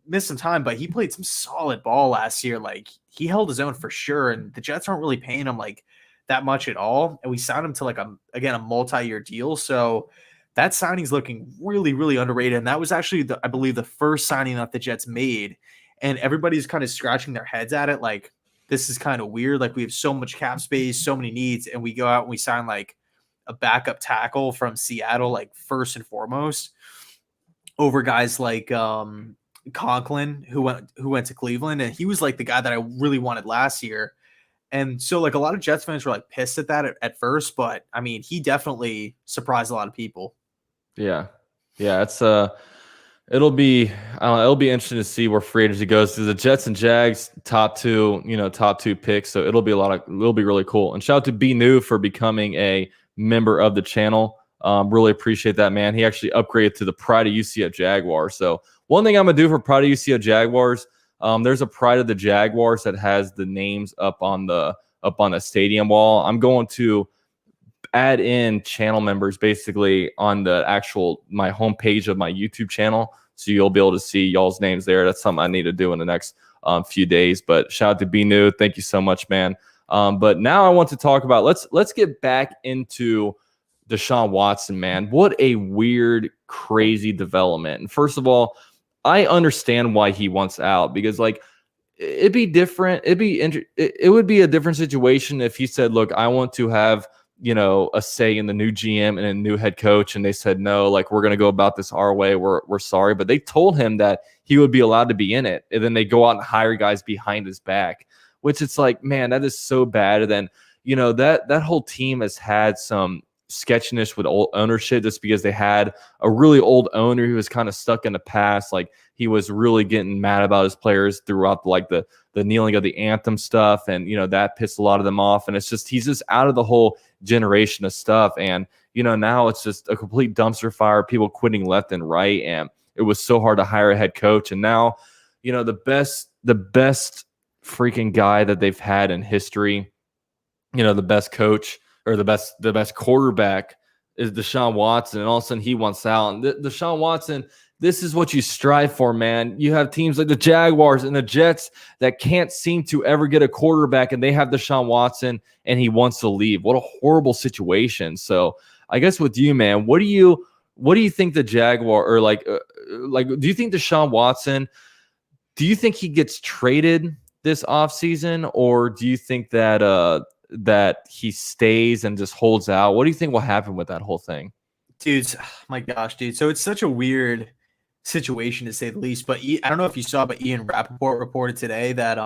missed some time, but he played some solid ball last year. Like, he held his own for sure. And the Jets aren't really paying him like that much at all. And we signed him to like a multi-year deal. So that signing's looking really, really underrated. And that was actually I believe the first signing that the Jets made. And everybody's kind of scratching their heads at it. Like, this is kind of weird. Like, we have so much cap space, so many needs, and we go out and we sign like a backup tackle from Seattle, like first and foremost, over guys like Conklin, who went to Cleveland, and he was like the guy that I really wanted last year. And so like a lot of Jets fans were like pissed at that at first, but I mean, he definitely surprised a lot of people. Yeah. It's it'll be interesting to see where free agency goes because the Jets and Jags top two picks. So it'll be really cool. And shout out to B New for becoming a member of the channel. Really appreciate that, man. He actually upgraded to the Pride of UCF Jaguar. So one thing I'm gonna do for Pride of UCF Jaguars, there's a Pride of the Jaguars that has the names up on the stadium wall. I'm going to add in channel members basically on my homepage of my YouTube channel, so you'll be able to see y'all's names there. That's something I need to do in the next few days. But shout out to B New, thank you so much, man. But now I want to talk about let's get back into Deshaun Watson, man. What a weird, crazy development. And first of all, I understand why he wants out because, like, it'd be different. It would be a different situation if he said, "Look, I want to have a say in the new GM and a new head coach," and they said, "No, like we're gonna go about this our way. We're sorry," but they told him that he would be allowed to be in it, and then they go out and hire guys behind his back, which it's like, man, that is so bad. And then that whole team has had some sketchiness with old ownership just because they had a really old owner who was kind of stuck in the past. Like he was really getting mad about his players throughout like the kneeling of the anthem stuff. And, that pissed a lot of them off. And it's just, he's just out of the whole generation of stuff. And, now it's just a complete dumpster fire, people quitting left and right. And it was so hard to hire a head coach. And now, the best freaking guy that they've had in history, the best coach, or the best quarterback is Deshaun Watson, and all of a sudden he wants out. And Deshaun Watson, this is what you strive for, man. You have teams like the Jaguars and the Jets that can't seem to ever get a quarterback, and they have Deshaun Watson, and he wants to leave. What a horrible situation. So I guess with you, man, what do you think the Jaguar or do you think Deshaun Watson? Do you think he gets traded this offseason, or do you think that he stays and just holds out? What do you think will happen with that whole thing? Dude, my gosh, dude. So it's such a weird situation to say the least. But I don't know if you saw, but Ian Rappaport reported today that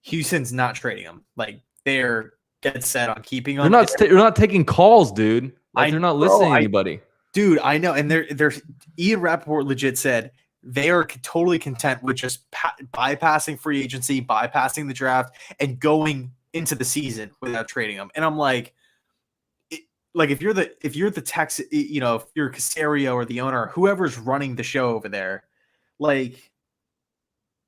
Houston's not trading him. Like they're dead set on keeping him. They're not taking calls, dude. Like they're not listening to I anybody. dude, I know, and they're Ian Rappaport legit said they are totally content with just bypassing free agency, bypassing the draft, and going into the season without trading them. And I'm like, like if you're the Tex, you know, if you're Casario or the owner, whoever's running the show over there, like,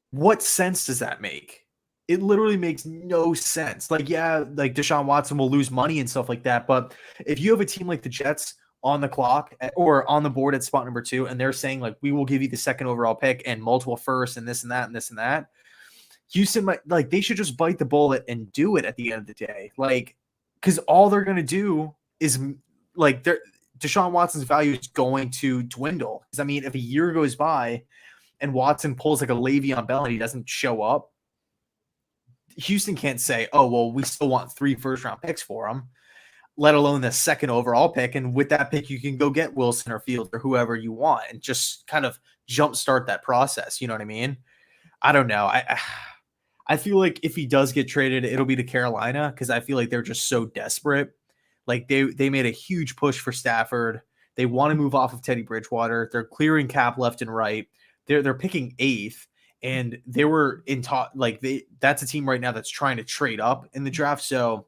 what sense does that make? It literally makes no sense. Like, yeah, like Deshaun Watson will lose money and stuff like that, but if you have a team like the Jets on the clock or on the board at spot number 2, and they're saying like, we will give you the second overall pick and multiple firsts and this and that and this and that, Houston might, like, they should just bite the bullet and do it at the end of the day. Like, because all they're going to do is like Deshaun Watson's value is going to dwindle. Because I mean, if a year goes by and Watson pulls like a Le'Veon Bell and he doesn't show up, Houston can't say, oh, well, we still want 3 first-round picks for him, let alone the second overall pick. And with that pick, you can go get Wilson or Fields or whoever you want and just kind of jumpstart that process. You know what I mean? I don't know. I feel like if he does get traded, it'll be to Carolina because I feel like they're just so desperate. Like they made a huge push for Stafford. They want to move off of Teddy Bridgewater. They're clearing cap left and right. They're picking 8th, and they were in talk. Like that's a team right now that's trying to trade up in the draft. So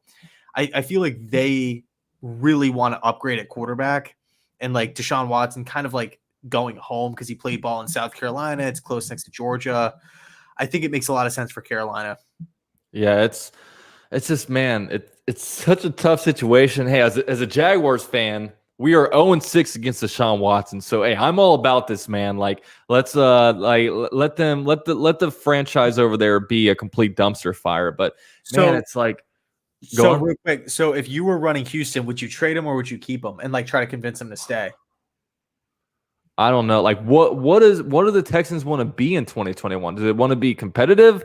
I feel like they really want to upgrade at quarterback, and like Deshaun Watson kind of like going home because he played ball in South Carolina. It's close next to Georgia. I think it makes a lot of sense for Carolina. Yeah, it's just, man, it's such a tough situation. Hey, as a Jaguars fan, we are 0-6 against Deshaun Watson. So hey, I'm all about this, man. Like let's like let the franchise over there be a complete dumpster fire. But man, it's like so real quick. So if you were running Houston, would you trade him or would you keep him and like try to convince him to stay? I don't know. Like what do the Texans want to be in 2021? Do they want to be competitive?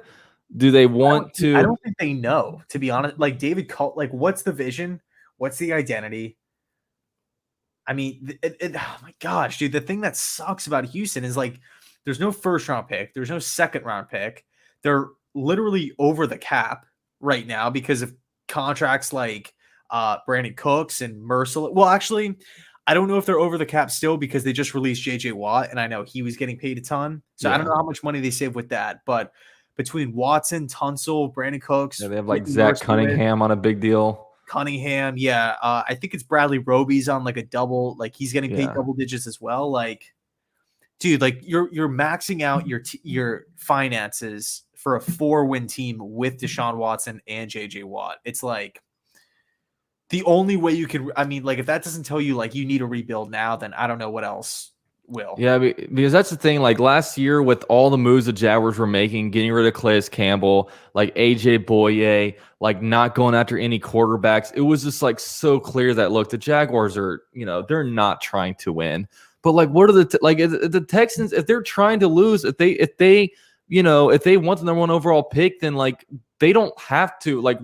Do they want to? I don't think they know, to be honest. Like David Cult, like what's the vision? What's the identity? I mean, oh my gosh, dude, the thing that sucks about Houston is like there's no first round pick, there's no second round pick. They're literally over the cap right now because of contracts like Brandon Cooks and Merciless. Well, actually, I don't know if they're over the cap still because they just released JJ Watt, and I know he was getting paid a ton. So I don't know how much money they save with that. But between Watson, Tunsil, Brandon Cooks, they have like Zach Cunningham on a big deal. Cunningham, yeah. I think it's Bradley Roby's on like a double, like he's getting paid double digits as well. Like, dude, like you're maxing out your finances for a 4-win team with Deshaun Watson and JJ Watt. It's like the only way you can. I mean, like if that doesn't tell you like you need to rebuild now, then I don't know what else will. Yeah, because that's the thing. Like last year, with all the moves the Jaguars were making, getting rid of Calais Campbell, like AJ Boye, like not going after any quarterbacks, it was just like so clear that look, the Jaguars are, they're not trying to win. But like, what are the Texans? If they're trying to lose, if they want the number 1 overall pick, then like they don't have to. Like,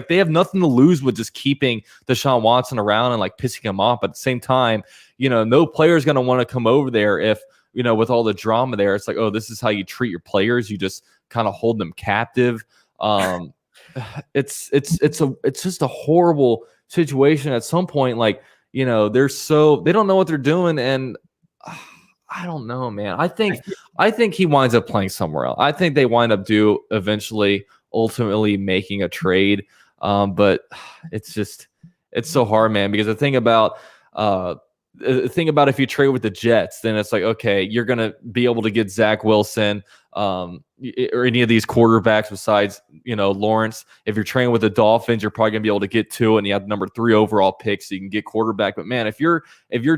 they have nothing to lose with just keeping Deshaun Watson around and like pissing him off. But at the same time, no player is going to want to come over there if, with all the drama there, it's like, oh, this is how you treat your players. You just kind of hold them captive. It's just a horrible situation at some point. Like, they don't know what they're doing. And I don't know, man. I think he winds up playing somewhere else. I think they wind up ultimately making a trade. But it's so hard, man, because the thing about if you trade with the Jets, then it's like, okay, you're going to be able to get Zach Wilson or any of these quarterbacks besides, Lawrence. If you're trading with the Dolphins, you're probably going to be able to get 2, and you have number 3 overall pick, so you can get quarterback. But man, if you're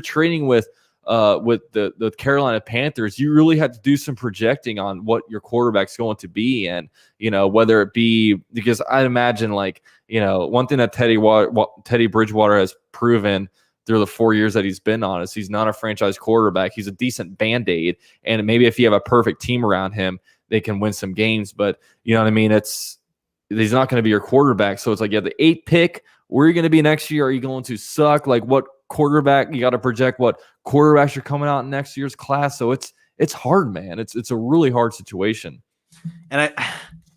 trading with the Carolina Panthers, you really have to do some projecting on what your quarterback's going to be. And, whether it be, because I imagine like, one thing that Teddy Bridgewater has proven through the 4 years that he's been on is he's not a franchise quarterback. He's a decent Band-Aid. And maybe if you have a perfect team around him, they can win some games. But you know what I mean? He's not going to be your quarterback. So it's like, yeah, the 8th pick, where are you going to be next year? Are you going to suck? Like what quarterback? You got to project what quarterbacks are coming out in next year's class. So it's hard, man. It's a really hard situation. And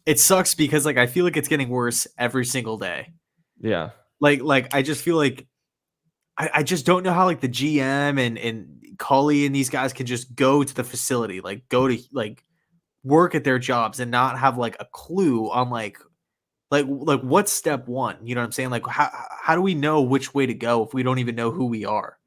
it sucks because like I feel like it's getting worse every single day. Yeah. Like I just feel like I just don't know how like the GM and Cully and these guys can just go to the facility, like go to like work at their jobs and not have like a clue on like what's step one? You know what I'm saying? Like how do we know which way to go if we don't even know who we are?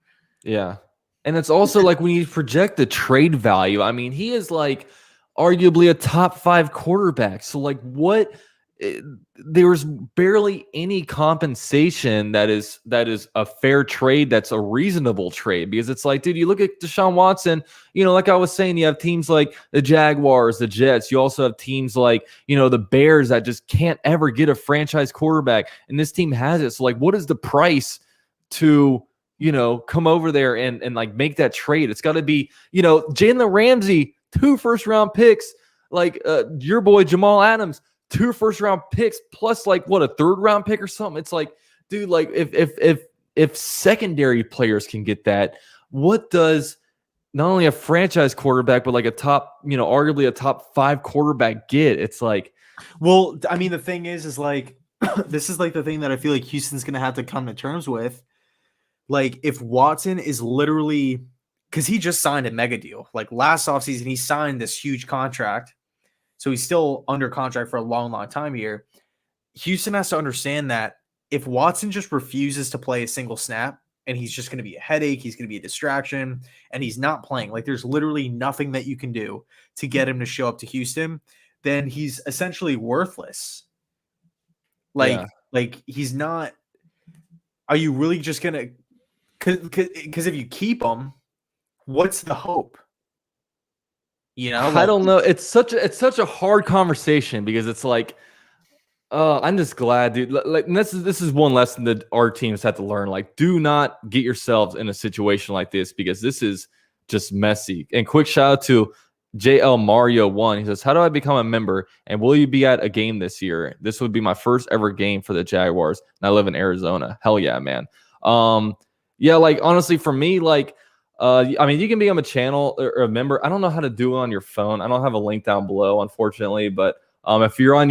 Yeah. And it's also like when you project the trade value, I mean, he is like arguably a top 5 quarterback. So like what eh, there's barely any compensation that is a fair trade, that's a reasonable trade, because it's like, dude, you look at Deshaun Watson, like I was saying, you have teams like the Jaguars, the Jets, you also have teams like, the Bears that just can't ever get a franchise quarterback, and this team has it. So like, what is the price to come over there and like make that trade? It's got to be, Jalen Ramsey, 2 first-round picks, like your boy Jamal Adams, 2 first-round picks, plus like what, a 3rd-round pick or something. It's like, dude, like if secondary players can get that, what does not only a franchise quarterback, but like a top, arguably a top 5 quarterback get? It's like, well, I mean, the thing is like this is like the thing that I feel like Houston's gonna have to come to terms with. Like, if Watson is literally, because he just signed a mega deal. Like last offseason, he signed this huge contract. So he's still under contract for a long, long time here. Houston has to understand that if Watson just refuses to play a single snap and he's just going to be a headache, he's going to be a distraction, and he's not playing, like there's literally nothing that you can do to get him to show up to Houston, then he's essentially worthless. Like, yeah. like he's not. Are you really just going to? Because if you keep him, what's the hope? I Like don't know. It's such a hard conversation, because it's like, I'm just glad, dude. Like this is one lesson that our teams have to learn. Like, do not get yourselves in a situation like this, because this is just messy. And quick shout out to JL Mario 1. He says, "How do I become a member? And will you be at a game this year? This would be my first ever game for the Jaguars, and I live in Arizona." Hell yeah, man. Yeah, like honestly, for me, like, I mean, you can become a channel or a member. I don't know how to do it on your phone. I don't have a link down below, unfortunately. But if you're on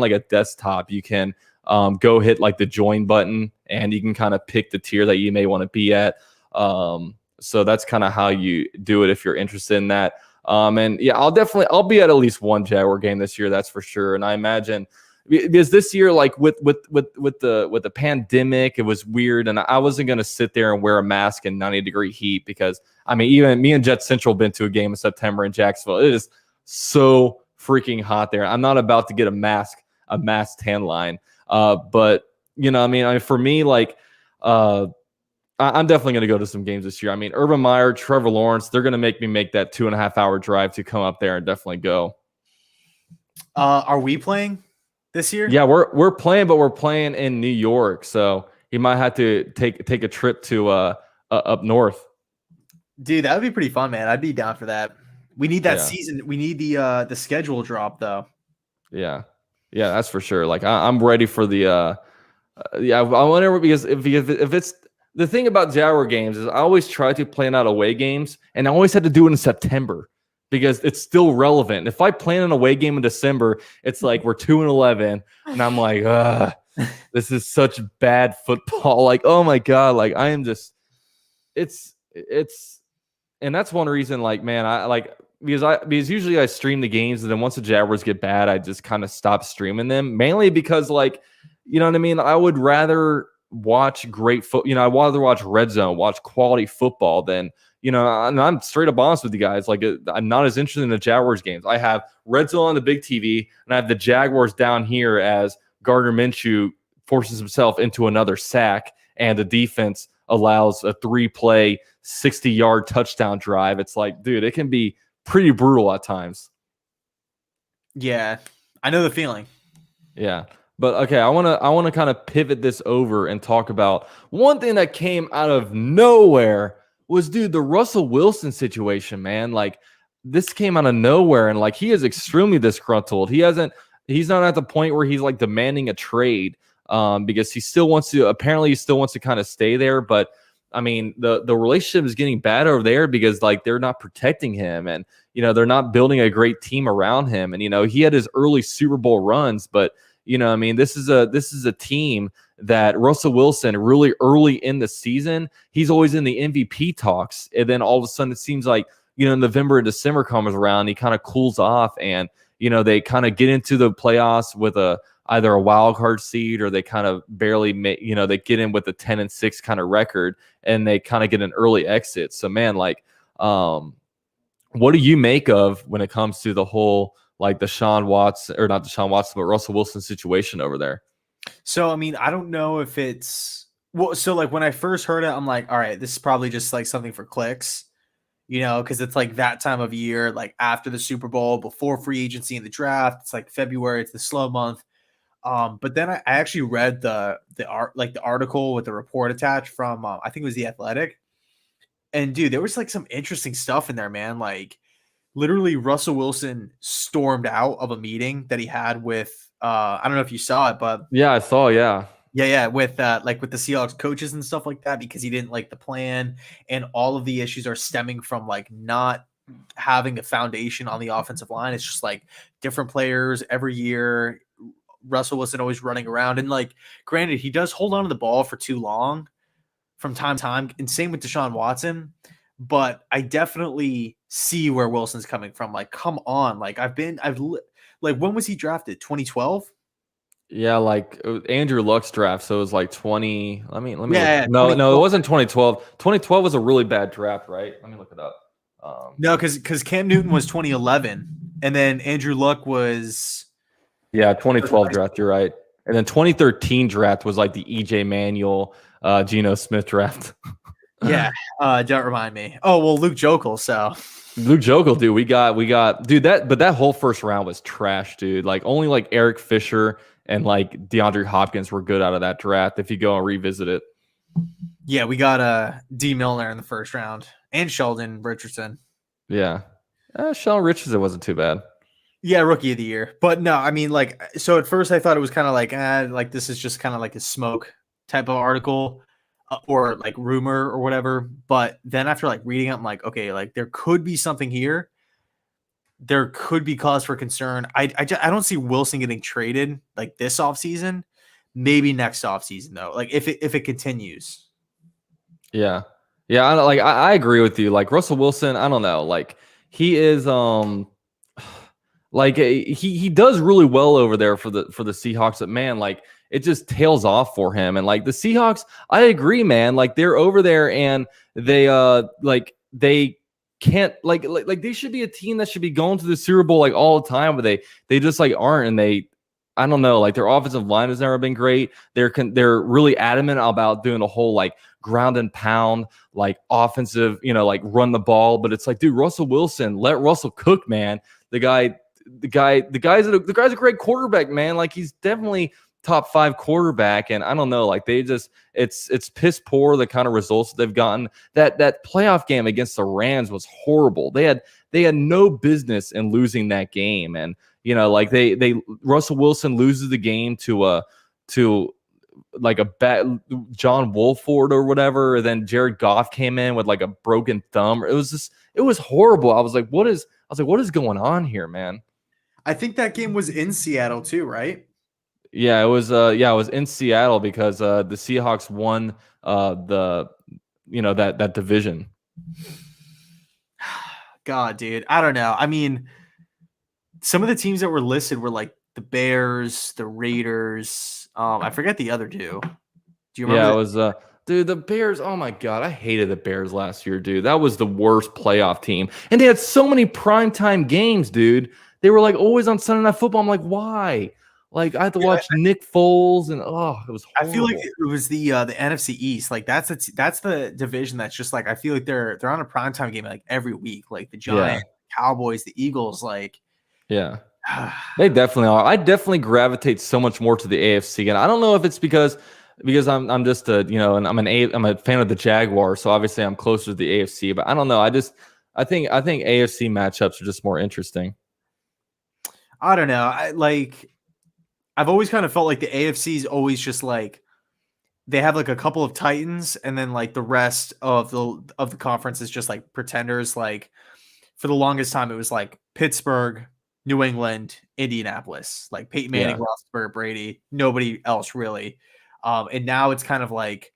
like a desktop, you can go hit like the join button, and you can kind of pick the tier that you may want to be at. So that's kind of how you do it if you're interested in that. And yeah, I'll be at least one Jaguar game this year, that's for sure. And I imagine, because this year, like with the pandemic, it was weird, and I wasn't gonna sit there and wear a mask in 90-degree heat, because I mean, even me and JetsCentral been to a game in September in Jacksonville. It is so freaking hot there. I'm not about to get a mask tan line. But I mean, for me, like, I'm definitely going to go to some games this year. I mean, Urban Meyer, Trevor Lawrence, they're going to make me make that 2.5-hour drive to come up there and definitely go. Are we playing this year? Yeah, we're playing, but we're playing in New York, so he might have to take a trip to up north. Dude, that would be pretty fun, man. I'd be down for that. We need that Yeah. season. We need the schedule drop though. Yeah, that's for sure. Like I'm ready for the. Yeah, I wonder, because if it's the thing about Jaguar games is I always try to plan out away games, and I always had to do it in September, because it's still relevant. If I plan an away game in December, it's like we're 2-11, and I'm like, this is such bad football. Like, oh my god, like I am just, it's, and that's one reason. Like, man, I like because usually I stream the games, and then once the Jaguars get bad, I just kind of stop streaming them. Mainly because, like, you know what I mean. I would rather watch great foot. I'd rather watch Red Zone, watch quality football than. And I'm straight up honest with you guys. Like, I'm not as interested in the Jaguars games. I have Red Zone on the big TV, and I have the Jaguars down here as Gardner Minshew forces himself into another sack, and the defense allows a 3-play, 60-yard touchdown drive. It's like, dude, it can be pretty brutal at times. Yeah, I know the feeling. Yeah. But okay, I want to kind of pivot this over and talk about one thing that came out of nowhere was, dude, the Russell Wilson situation, man. Like, this came out of nowhere, and like he is extremely disgruntled. He's not at the point where he's like demanding a trade, because he still wants to kind of stay there. But I mean, the relationship is getting bad over there, because like they're not protecting him, and they're not building a great team around him. And he had his early Super Bowl runs, but You know, I mean, this is a team that Russell Wilson really early in the season, he's always in the MVP talks, and then all of a sudden it seems like November and December comes around, he kind of cools off, and they kind of get into the playoffs with either a wild card seed, or they kind of barely make, they get in with a 10-6 kind of record, and they kind of get an early exit. So man, like, what do you make of when it comes to the whole, like, the Deshaun Watson, or not Deshaun Watson, but Russell Wilson situation over there? So, I mean, I don't know if it's well. So, like, when I first heard it, I'm like, all right, this is probably just like something for clicks, because it's like that time of year, like after the Super Bowl, before free agency and the draft. It's like February, it's the slow month. But then I actually read the article with the report attached from I think it was The Athletic, and dude, there was like some interesting stuff in there, man. Like, literally, Russell Wilson stormed out of a meeting that he had with I don't know if you saw it, but Yeah, I saw. Yeah, yeah, with with the Seahawks coaches and stuff like that, because he didn't like the plan, and all of the issues are stemming from like not having a foundation on the offensive line. It's just like different players every year. Russell Wilson always running around, and like, granted, he does hold on to the ball for too long from time to time, and same with Deshaun Watson. But I definitely see where Wilson's coming from. Like, come on, like like, when was he drafted? 2012. yeah, like Andrew Luck's draft. So it was like 20. Let me Yeah, no, it 2012. wasn't 2012. 2012 was a really bad draft, right? Let me look it up. No, because Cam Newton was 2011, and then Andrew Luck was Yeah, 2012 draft. You're right. And then 2013 draft was like the EJ Manuel, Geno Smith draft. yeah. Don't remind me. Oh well, Luke Jokel. So Luke Jokel, dude. We got dude, that whole first round was trash, dude. Like, only like Eric Fisher and like DeAndre Hopkins were good out of that draft if you go and revisit it. yeah, we got D Milner in the first round and Sheldon Richardson. Yeah. Sheldon Richardson wasn't too bad. Yeah, rookie of the year. But no, I mean, like, so at first I thought it was kind of like this is just kind of like a smoke type of article, or like rumor or whatever. But then after like reading it, I'm like, okay, like there could be something here. There could be cause for concern. I don't see Wilson getting traded like this offseason. Maybe next offseason though. Like, if it continues. Yeah. Yeah, I agree with you. Like, Russell Wilson, I don't know. Like, he is like, he does really well over there for the Seahawks, but man, like, it just tails off for him. And like the Seahawks, I agree, man. Like, they're over there, and they like they can't, like they should be a team that should be going to the Super Bowl like all the time, but they just like aren't. And I don't know, like, their offensive line has never been great. They're really adamant about doing a whole like ground and pound, like offensive, like run the ball. But it's like, dude, Russell Wilson, let Russell cook, man. The guy's a great quarterback, man. Like, he's definitely top 5 quarterback. And I don't know, like, it's piss poor, the kind of results that they've gotten. That playoff game against the Rams was horrible. They had no business in losing that game. And like, they Russell Wilson loses the game to like a bad John Wolford or whatever. And then Jared Goff came in with like a broken thumb. It was horrible. I was like, what is going on here, man? I think that game was in Seattle too, right? Yeah, it was. It was in Seattle because the Seahawks won the that division. God, dude, I don't know. I mean, some of the teams that were listed were like the Bears, the Raiders. I forget the other two. Do you remember? Yeah, it was. Dude, the Bears. Oh my God, I hated the Bears last year, dude. That was the worst playoff team, and they had so many primetime games, dude. They were like always on Sunday Night Football. I'm like, why? Like, I had to watch Nick Foles, and it was horrible. I feel like it was the NFC East. Like, that's the division that's just like, I feel like they're on a primetime game like every week. Like the Giants, Cowboys, the Eagles. Like, yeah, they definitely are. I definitely gravitate so much more to the AFC, and I don't know if it's because I'm just and I'm a fan of the Jaguar, so obviously I'm closer to the AFC. But I don't know. I think AFC matchups are just more interesting. I don't know. I've always kind of felt like the AFC is always just like they have like a couple of titans, and then like the rest of the conference is just like pretenders. Like, for the longest time, it was like Pittsburgh, New England, Indianapolis, like Peyton Manning, Yeah. Roethlisberger, Brady, nobody else really. And now it's kind of like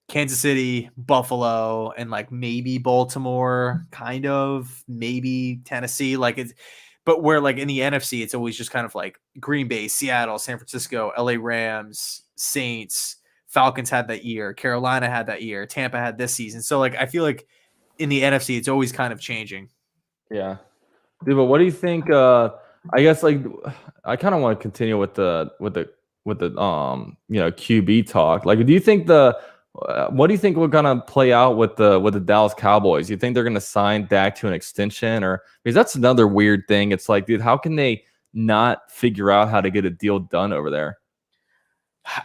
Kansas City, Buffalo, and like maybe Baltimore, kind of, maybe Tennessee. Like it's, but where like in the NFC, it's always just kind of like Green Bay, Seattle, San Francisco, LA Rams, Saints, Falcons had that year, Carolina had that year, Tampa had this season. So like I feel like in the NFC, it's always kind of changing. Yeah. Dude, but what do you think? I guess like I kind of want to continue with the QB talk. Like, do you think what do you think we're gonna play out with the Dallas Cowboys? You think they're gonna sign Dak to an extension, or because that's another weird thing? It's like, dude, how can they not figure out how to get a deal done over there?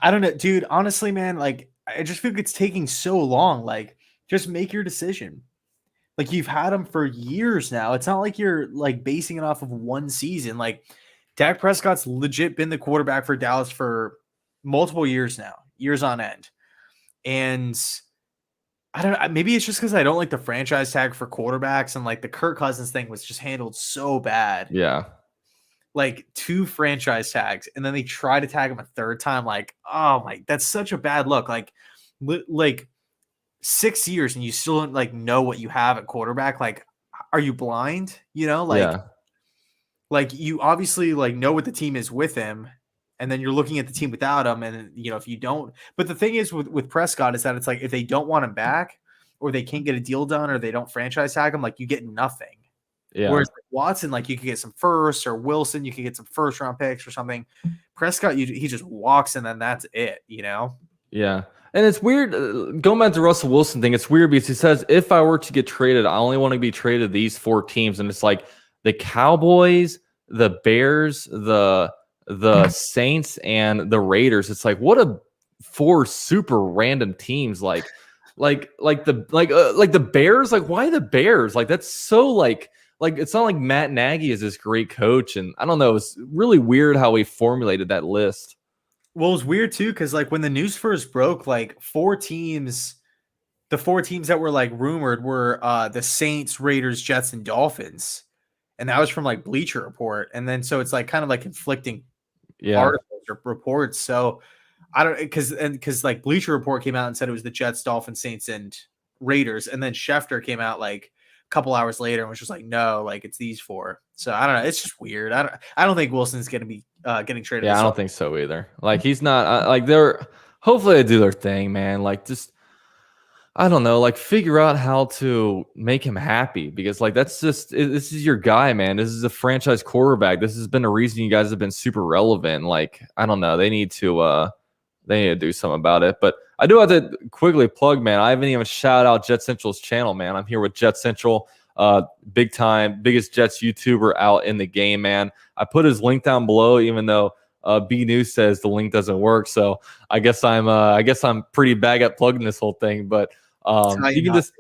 I don't know, dude. Honestly, man, like I just feel like it's taking so long. Like, just make your decision. Like you've had him for years now. It's not like you're like basing it off of one season. Like Dak Prescott's legit been the quarterback for Dallas for multiple years now, years on end. And I don't know. Maybe it's just because I don't like the franchise tag for quarterbacks, and like the Kirk Cousins thing was just handled so bad. Yeah, Like 2 franchise tags, and then they try to tag him a third time. Like, oh my, that's such a bad look. Like 6 years and you still don't like know what you have at quarterback. Like, are you blind? You know, yeah, like you obviously like know what the team is with him, and then you're looking at the team without him. And you know, if you don't, but the thing is with Prescott is that it's like if they don't want him back, or they can't get a deal done, or they don't franchise tag him, like you get nothing. yeah. Whereas like Watson, like you could get some first, or Wilson, you could get some first round picks or something. Prescott, he just walks and then that's it, you know? Yeah. And it's weird going back to Russell Wilson thing. It's weird because he says, if I were to get traded, I only want to be traded these 4 teams. And it's like the Cowboys, the Bears, the Saints, and the Raiders. It's like, what a 4 super random teams. Like the Bears. Like, why the Bears? Like, that's so like it's not like Matt Nagy is this great coach. And I don't know. It's really weird how he formulated that list. Well, it's weird too, because like when the news first broke, like 4 teams, the 4 teams that were like rumored were the Saints, Raiders, Jets, and Dolphins. And that was from like Bleacher Report. And then so it's like kind of like conflicting Yeah. articles or reports. So I don't because like Bleacher Report came out and said it was the Jets, Dolphins, Saints, and Raiders. And then Schefter came out like a couple hours later and was just like, no, like it's these 4. So I don't know. It's just weird. I don't think Wilson's gonna be getting traded. Yeah, I don't think so either. Like he's not like they're hopefully they do their thing, man. Like just I don't know, like figure out how to make him happy because like that's just this is your guy, man. This is a franchise quarterback. This has been a reason you guys have been super relevant. Like I don't know, they need to do something about it. But I do have to quickly plug, man. I haven't even shout out Jet Central's channel, man. I'm here with Jet Central, big time, biggest Jets YouTuber out in the game, man. I put his link down below, even though B News says the link doesn't work. So I guess I'm pretty bad at plugging this whole thing. But you can just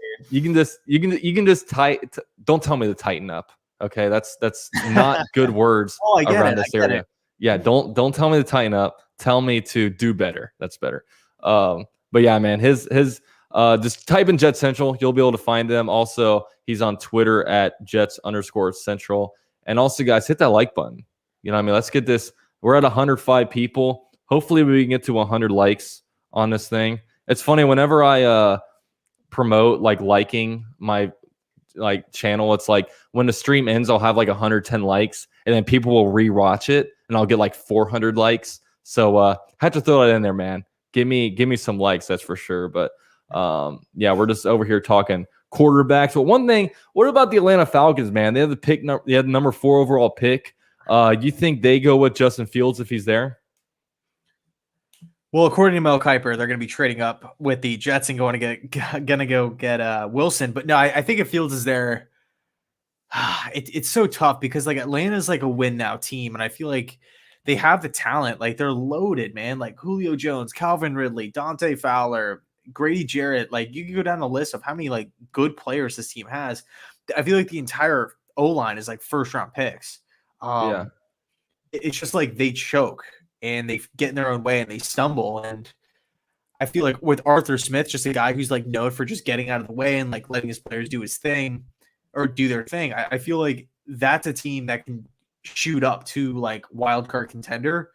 don't tell me to tighten up. Okay, that's not good words around this area. Yeah, don't tell me to tighten up. Tell me to do better. That's better. But yeah, man, his just type in Jet Central. You'll be able to find them. Also, he's on Twitter at Jets_Central. And also, guys, hit that like button. You know what I mean? Let's get this. We're at 105 people. Hopefully, we can get to 100 likes on this thing. It's funny whenever I promote like liking my like channel. It's like when the stream ends, I'll have like 110 likes, and then people will rewatch it, and I'll get like 400 likes. So had to throw that in there, man. Give me some likes, that's for sure. But yeah, we're just over here talking quarterbacks. But one thing, what about the Atlanta Falcons, man? They have the pick. They had the number 4 overall pick. You think they go with Justin Fields if he's there? Well, according to Mel Kiper, they're going to be trading up with the Jets and going to go get Wilson. But no, I think if Fields is there, it's so tough because like Atlanta's like a win now team, and I feel like they have the talent. Like they're loaded, man. Like Julio Jones, Calvin Ridley, Dante Fowler, Grady Jarrett. Like you can go down the list of how many like good players this team has. I feel like the entire O-line is like first round picks. Yeah. It's just like they choke and they get in their own way and they stumble. And I feel like with Arthur Smith, just a guy who's like known for just getting out of the way and like letting his players do his thing or do their thing. I feel like that's a team that can shoot up to like wild card contender.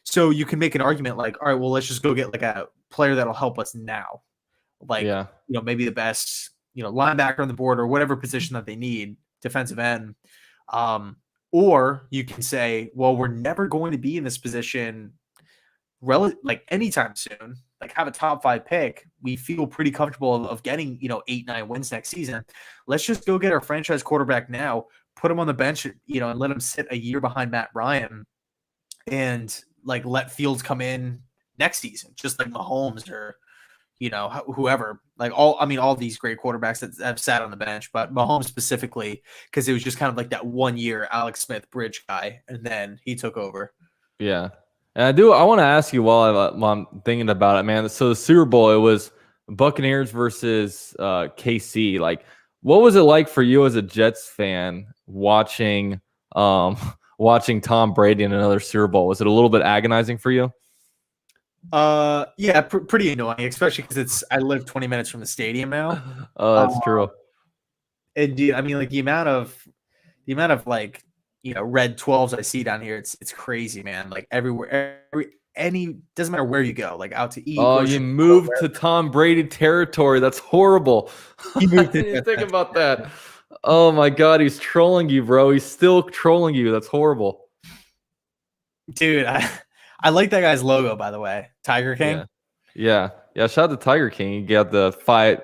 So you can make an argument like, all right, well, let's just go get like a player that'll help us now. Like, Yeah. maybe the best, linebacker on the board or whatever position that they need, defensive end. Or you can say, well, we're never going to be in this position like anytime soon. Like have a top 5 pick. We feel pretty comfortable of getting, 8-9 wins next season. Let's just go get our franchise quarterback now, put him on the bench, and let him sit a year behind Matt Ryan and like let Fields come in next season, just like Mahomes or whoever, like all these great quarterbacks that have sat on the bench, but Mahomes specifically, because it was just kind of like that 1 year Alex Smith bridge guy, and then he took over. Yeah. And I want to ask you while I'm thinking about it, man. So the Super Bowl, it was Buccaneers versus KC. Like, what was it like for you as a Jets fan watching watching Tom Brady in another Super Bowl? Was it a little bit agonizing for you? Yeah, pretty annoying, especially because I live 20 minutes from the stadium now. Oh, that's true. And dude, I mean, like the amount of like red 12s I see down here, it's crazy, man. Like everywhere, doesn't matter where you go, like out to eat. Oh, you moved to Tom Brady territory. That's horrible. You moved I didn't think about that. Oh my God, he's trolling you, bro. He's still trolling you. That's horrible. Dude, I like that guy's logo, by the way. Tiger King. Yeah. Shout out to Tiger King. You got the five.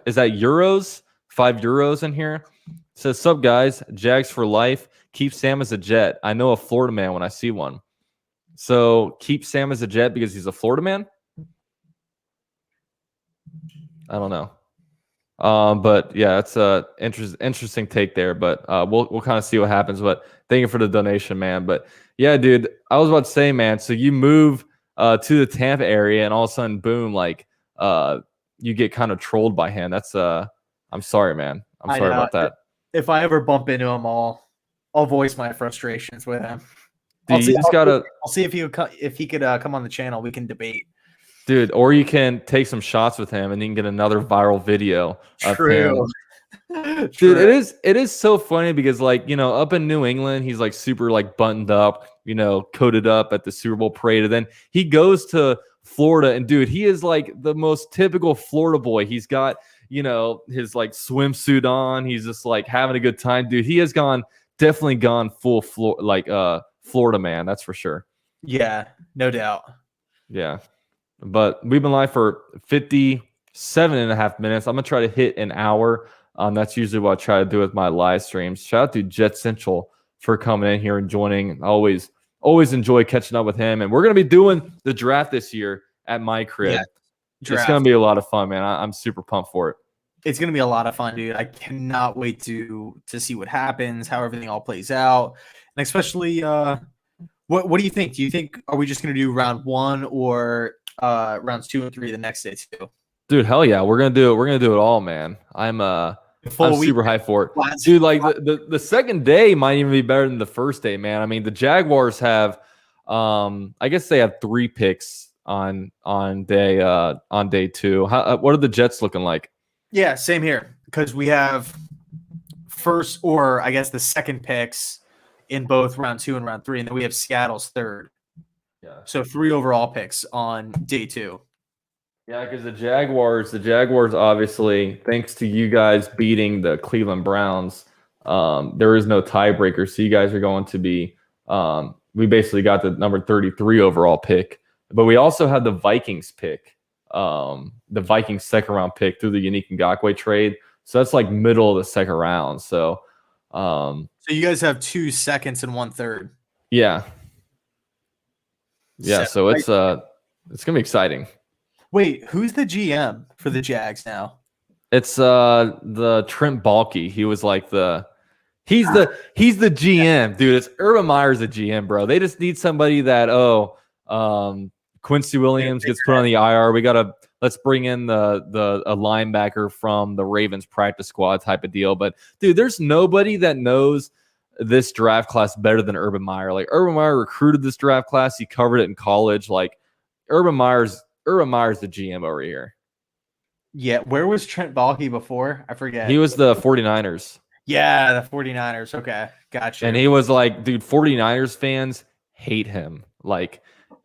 Is that euros? €5 in here. It says, "Sup guys, Jags for life. Keep Sam as a Jet. I know a Florida man when I see one." So keep Sam as a Jet because he's a Florida man. I don't know. But yeah, it's a interesting take there. But we'll kind of see what happens. But thank you for the donation, man. But yeah, dude, I was about to say, man. So you move to the Tampa area, and all of a sudden, boom, like you get kind of trolled by him. That's I'm sorry, man. I'm sorry about that. If I ever bump into him, I'll voice my frustrations with him. Dude, I'll see if he could come on the channel. We can debate. Dude, or you can take some shots with him and you can get another viral video of him. Dude, it is so funny because like, up in New England, he's like super like buttoned up, coated up at the Super Bowl parade. And then he goes to Florida and dude, he is like the most typical Florida boy. He's got, his like swimsuit on. He's just like having a good time. Dude, he has definitely gone full Florida man. That's for sure. Yeah, no doubt. Yeah. But we've been live for 57.5 minutes. I'm going to try to hit an hour. That's usually what I try to do with my live streams. Shout out to JetsCentral for coming in here and joining. I always enjoy catching up with him. And we're going to be doing the draft this year at my crib. Yeah, it's going to be a lot of fun, man. I'm super pumped for it. It's going to be a lot of fun, dude. I cannot wait to see what happens, how everything all plays out. And especially, what do you think? Do you think, are we just going to do round 1 or rounds 2 and 3 the next day too? Dude, hell yeah, we're gonna do it all, man. I'm super hyped for it. Dude, like the second day might even be better than the first day, man. I mean, the Jaguars have I guess they have 3 picks on day 2. What are the Jets looking like? Yeah, same here, because we have first, or I guess the second picks in both round 2 and round 3, and then we have Seattle's third. Yeah. So 3 overall picks on day 2. Yeah, because the Jaguars obviously, thanks to you guys beating the Cleveland Browns, there is no tiebreaker. So you guys are going to be, we basically got the number 33 overall pick, but we also had the Vikings pick, the Vikings second round pick through the Unique Ngakoue trade. So that's like middle of the second round. So, so you guys have 2 seconds and 1 third. Yeah. Yeah, so it's gonna be exciting. Wait, who's the GM for the Jags now? It's the Trent Baalke. He was like he's the GM, dude. It's Urban Meyer's the GM, bro. They just need somebody that Quincy Williams gets put on the IR. Let's bring in a linebacker from the Ravens practice squad type of deal. But dude, there's nobody that knows this draft class better than Urban Meyer. Like Urban Meyer recruited this draft class. He covered it in college. Like Urban Meyer's the GM over here. Yeah. Where was Trent Baalke before? I forget. He was the 49ers. Yeah, the 49ers. Okay, got And you. he was like, dude, 49ers fans hate him. Like,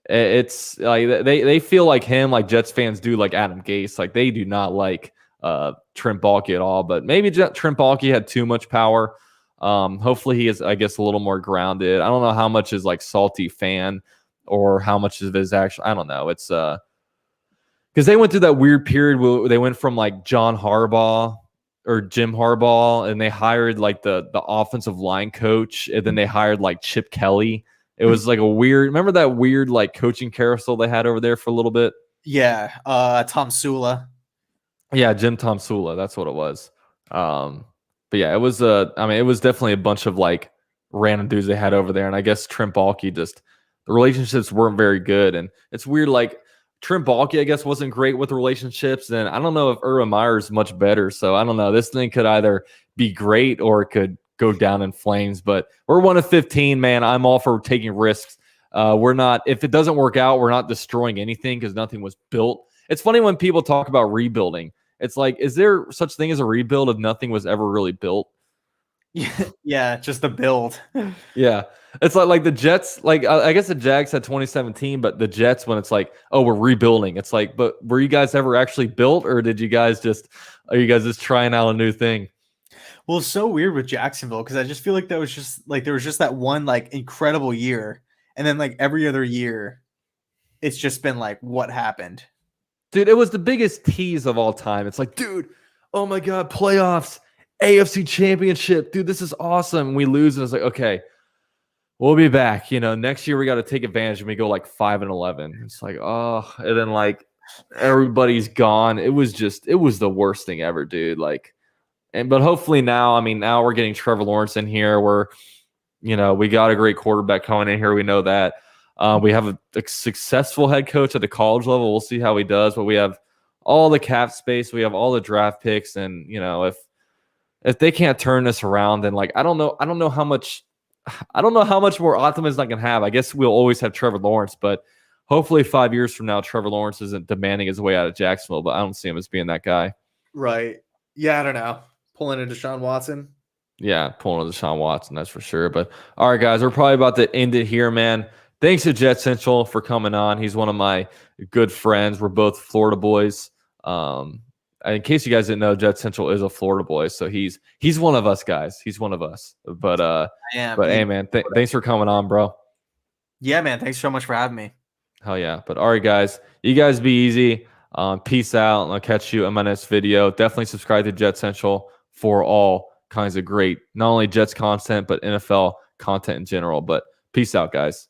it's like they feel like him, like Jets fans do, like Adam Gase. Like, they do not like Trent Baalke at all. But maybe Trent Baalke had too much power. Hopefully he is, I guess, a little more grounded. I don't know how much is like salty fan or how much of his actual. I don't know. It's because they went through that weird period where they went from like John Harbaugh or Jim Harbaugh, and they hired like the offensive line coach, and then they hired like Chip Kelly. It was like a weird. Remember that weird like coaching carousel they had over there for a little bit? Yeah, Tom Sula. Yeah, Jim Tom Sula. That's what it was. But yeah, it was I mean, it was definitely a bunch of like random dudes they had over there, and I guess Trent Baalke just the relationships weren't very good, and it's weird. Like Trent Baalke, I guess, wasn't great with the relationships, and I don't know if Urban Meyer is much better. So I don't know. This thing could either be great or it could go down in flames. But we're 1 of 15, man. I'm all for taking risks. We're not. If it doesn't work out, we're not destroying anything because nothing was built. It's funny when people talk about rebuilding. It's like, is there such thing as a rebuild if nothing was ever really built? Yeah, just the build. Yeah. It's like the Jets, like I guess the Jags had 2017, but the Jets, when it's like, oh, we're rebuilding, it's like, but were you guys ever actually built, or did you guys just are you guys just trying out a new thing? Well, it's so weird with Jacksonville because I just feel like that was just like there was just that one like incredible year, and then like every other year, it's just been like what happened. Dude, it was the biggest tease of all time. It's like, dude, oh my God, playoffs, AFC championship, dude, this is awesome. And we lose, and it's like, okay, we'll be back. Next year we got to take advantage, and we go like 5-11. It's like, oh, and then like everybody's gone. It was the worst thing ever, dude. Like, but hopefully now, I mean, now we're getting Trevor Lawrence in here. We got a great quarterback coming in here. We know that. We have a successful head coach at the college level. We'll see how he does, but we have all the cap space. We have all the draft picks, and if they can't turn this around, then like I don't know how much more optimism I can have. I guess we'll always have Trevor Lawrence, but hopefully 5 years from now, Trevor Lawrence isn't demanding his way out of Jacksonville. But I don't see him as being that guy. Right. Yeah, I don't know. Pulling into Deshaun Watson. Yeah, pulling to Deshaun Watson, that's for sure. But all right, guys, we're probably about to end it here, man. Thanks to JetsCentral for coming on. He's one of my good friends. We're both Florida boys. In case you guys didn't know, JetsCentral is a Florida boy, so he's one of us guys. He's one of us. But hey, man, thanks for coming on, bro. Yeah, man. Thanks so much for having me. Hell yeah. But all right, guys, you guys be easy. Peace out, and I'll catch you in my next video. Definitely subscribe to JetsCentral for all kinds of great, not only Jets content, but NFL content in general. But peace out, guys.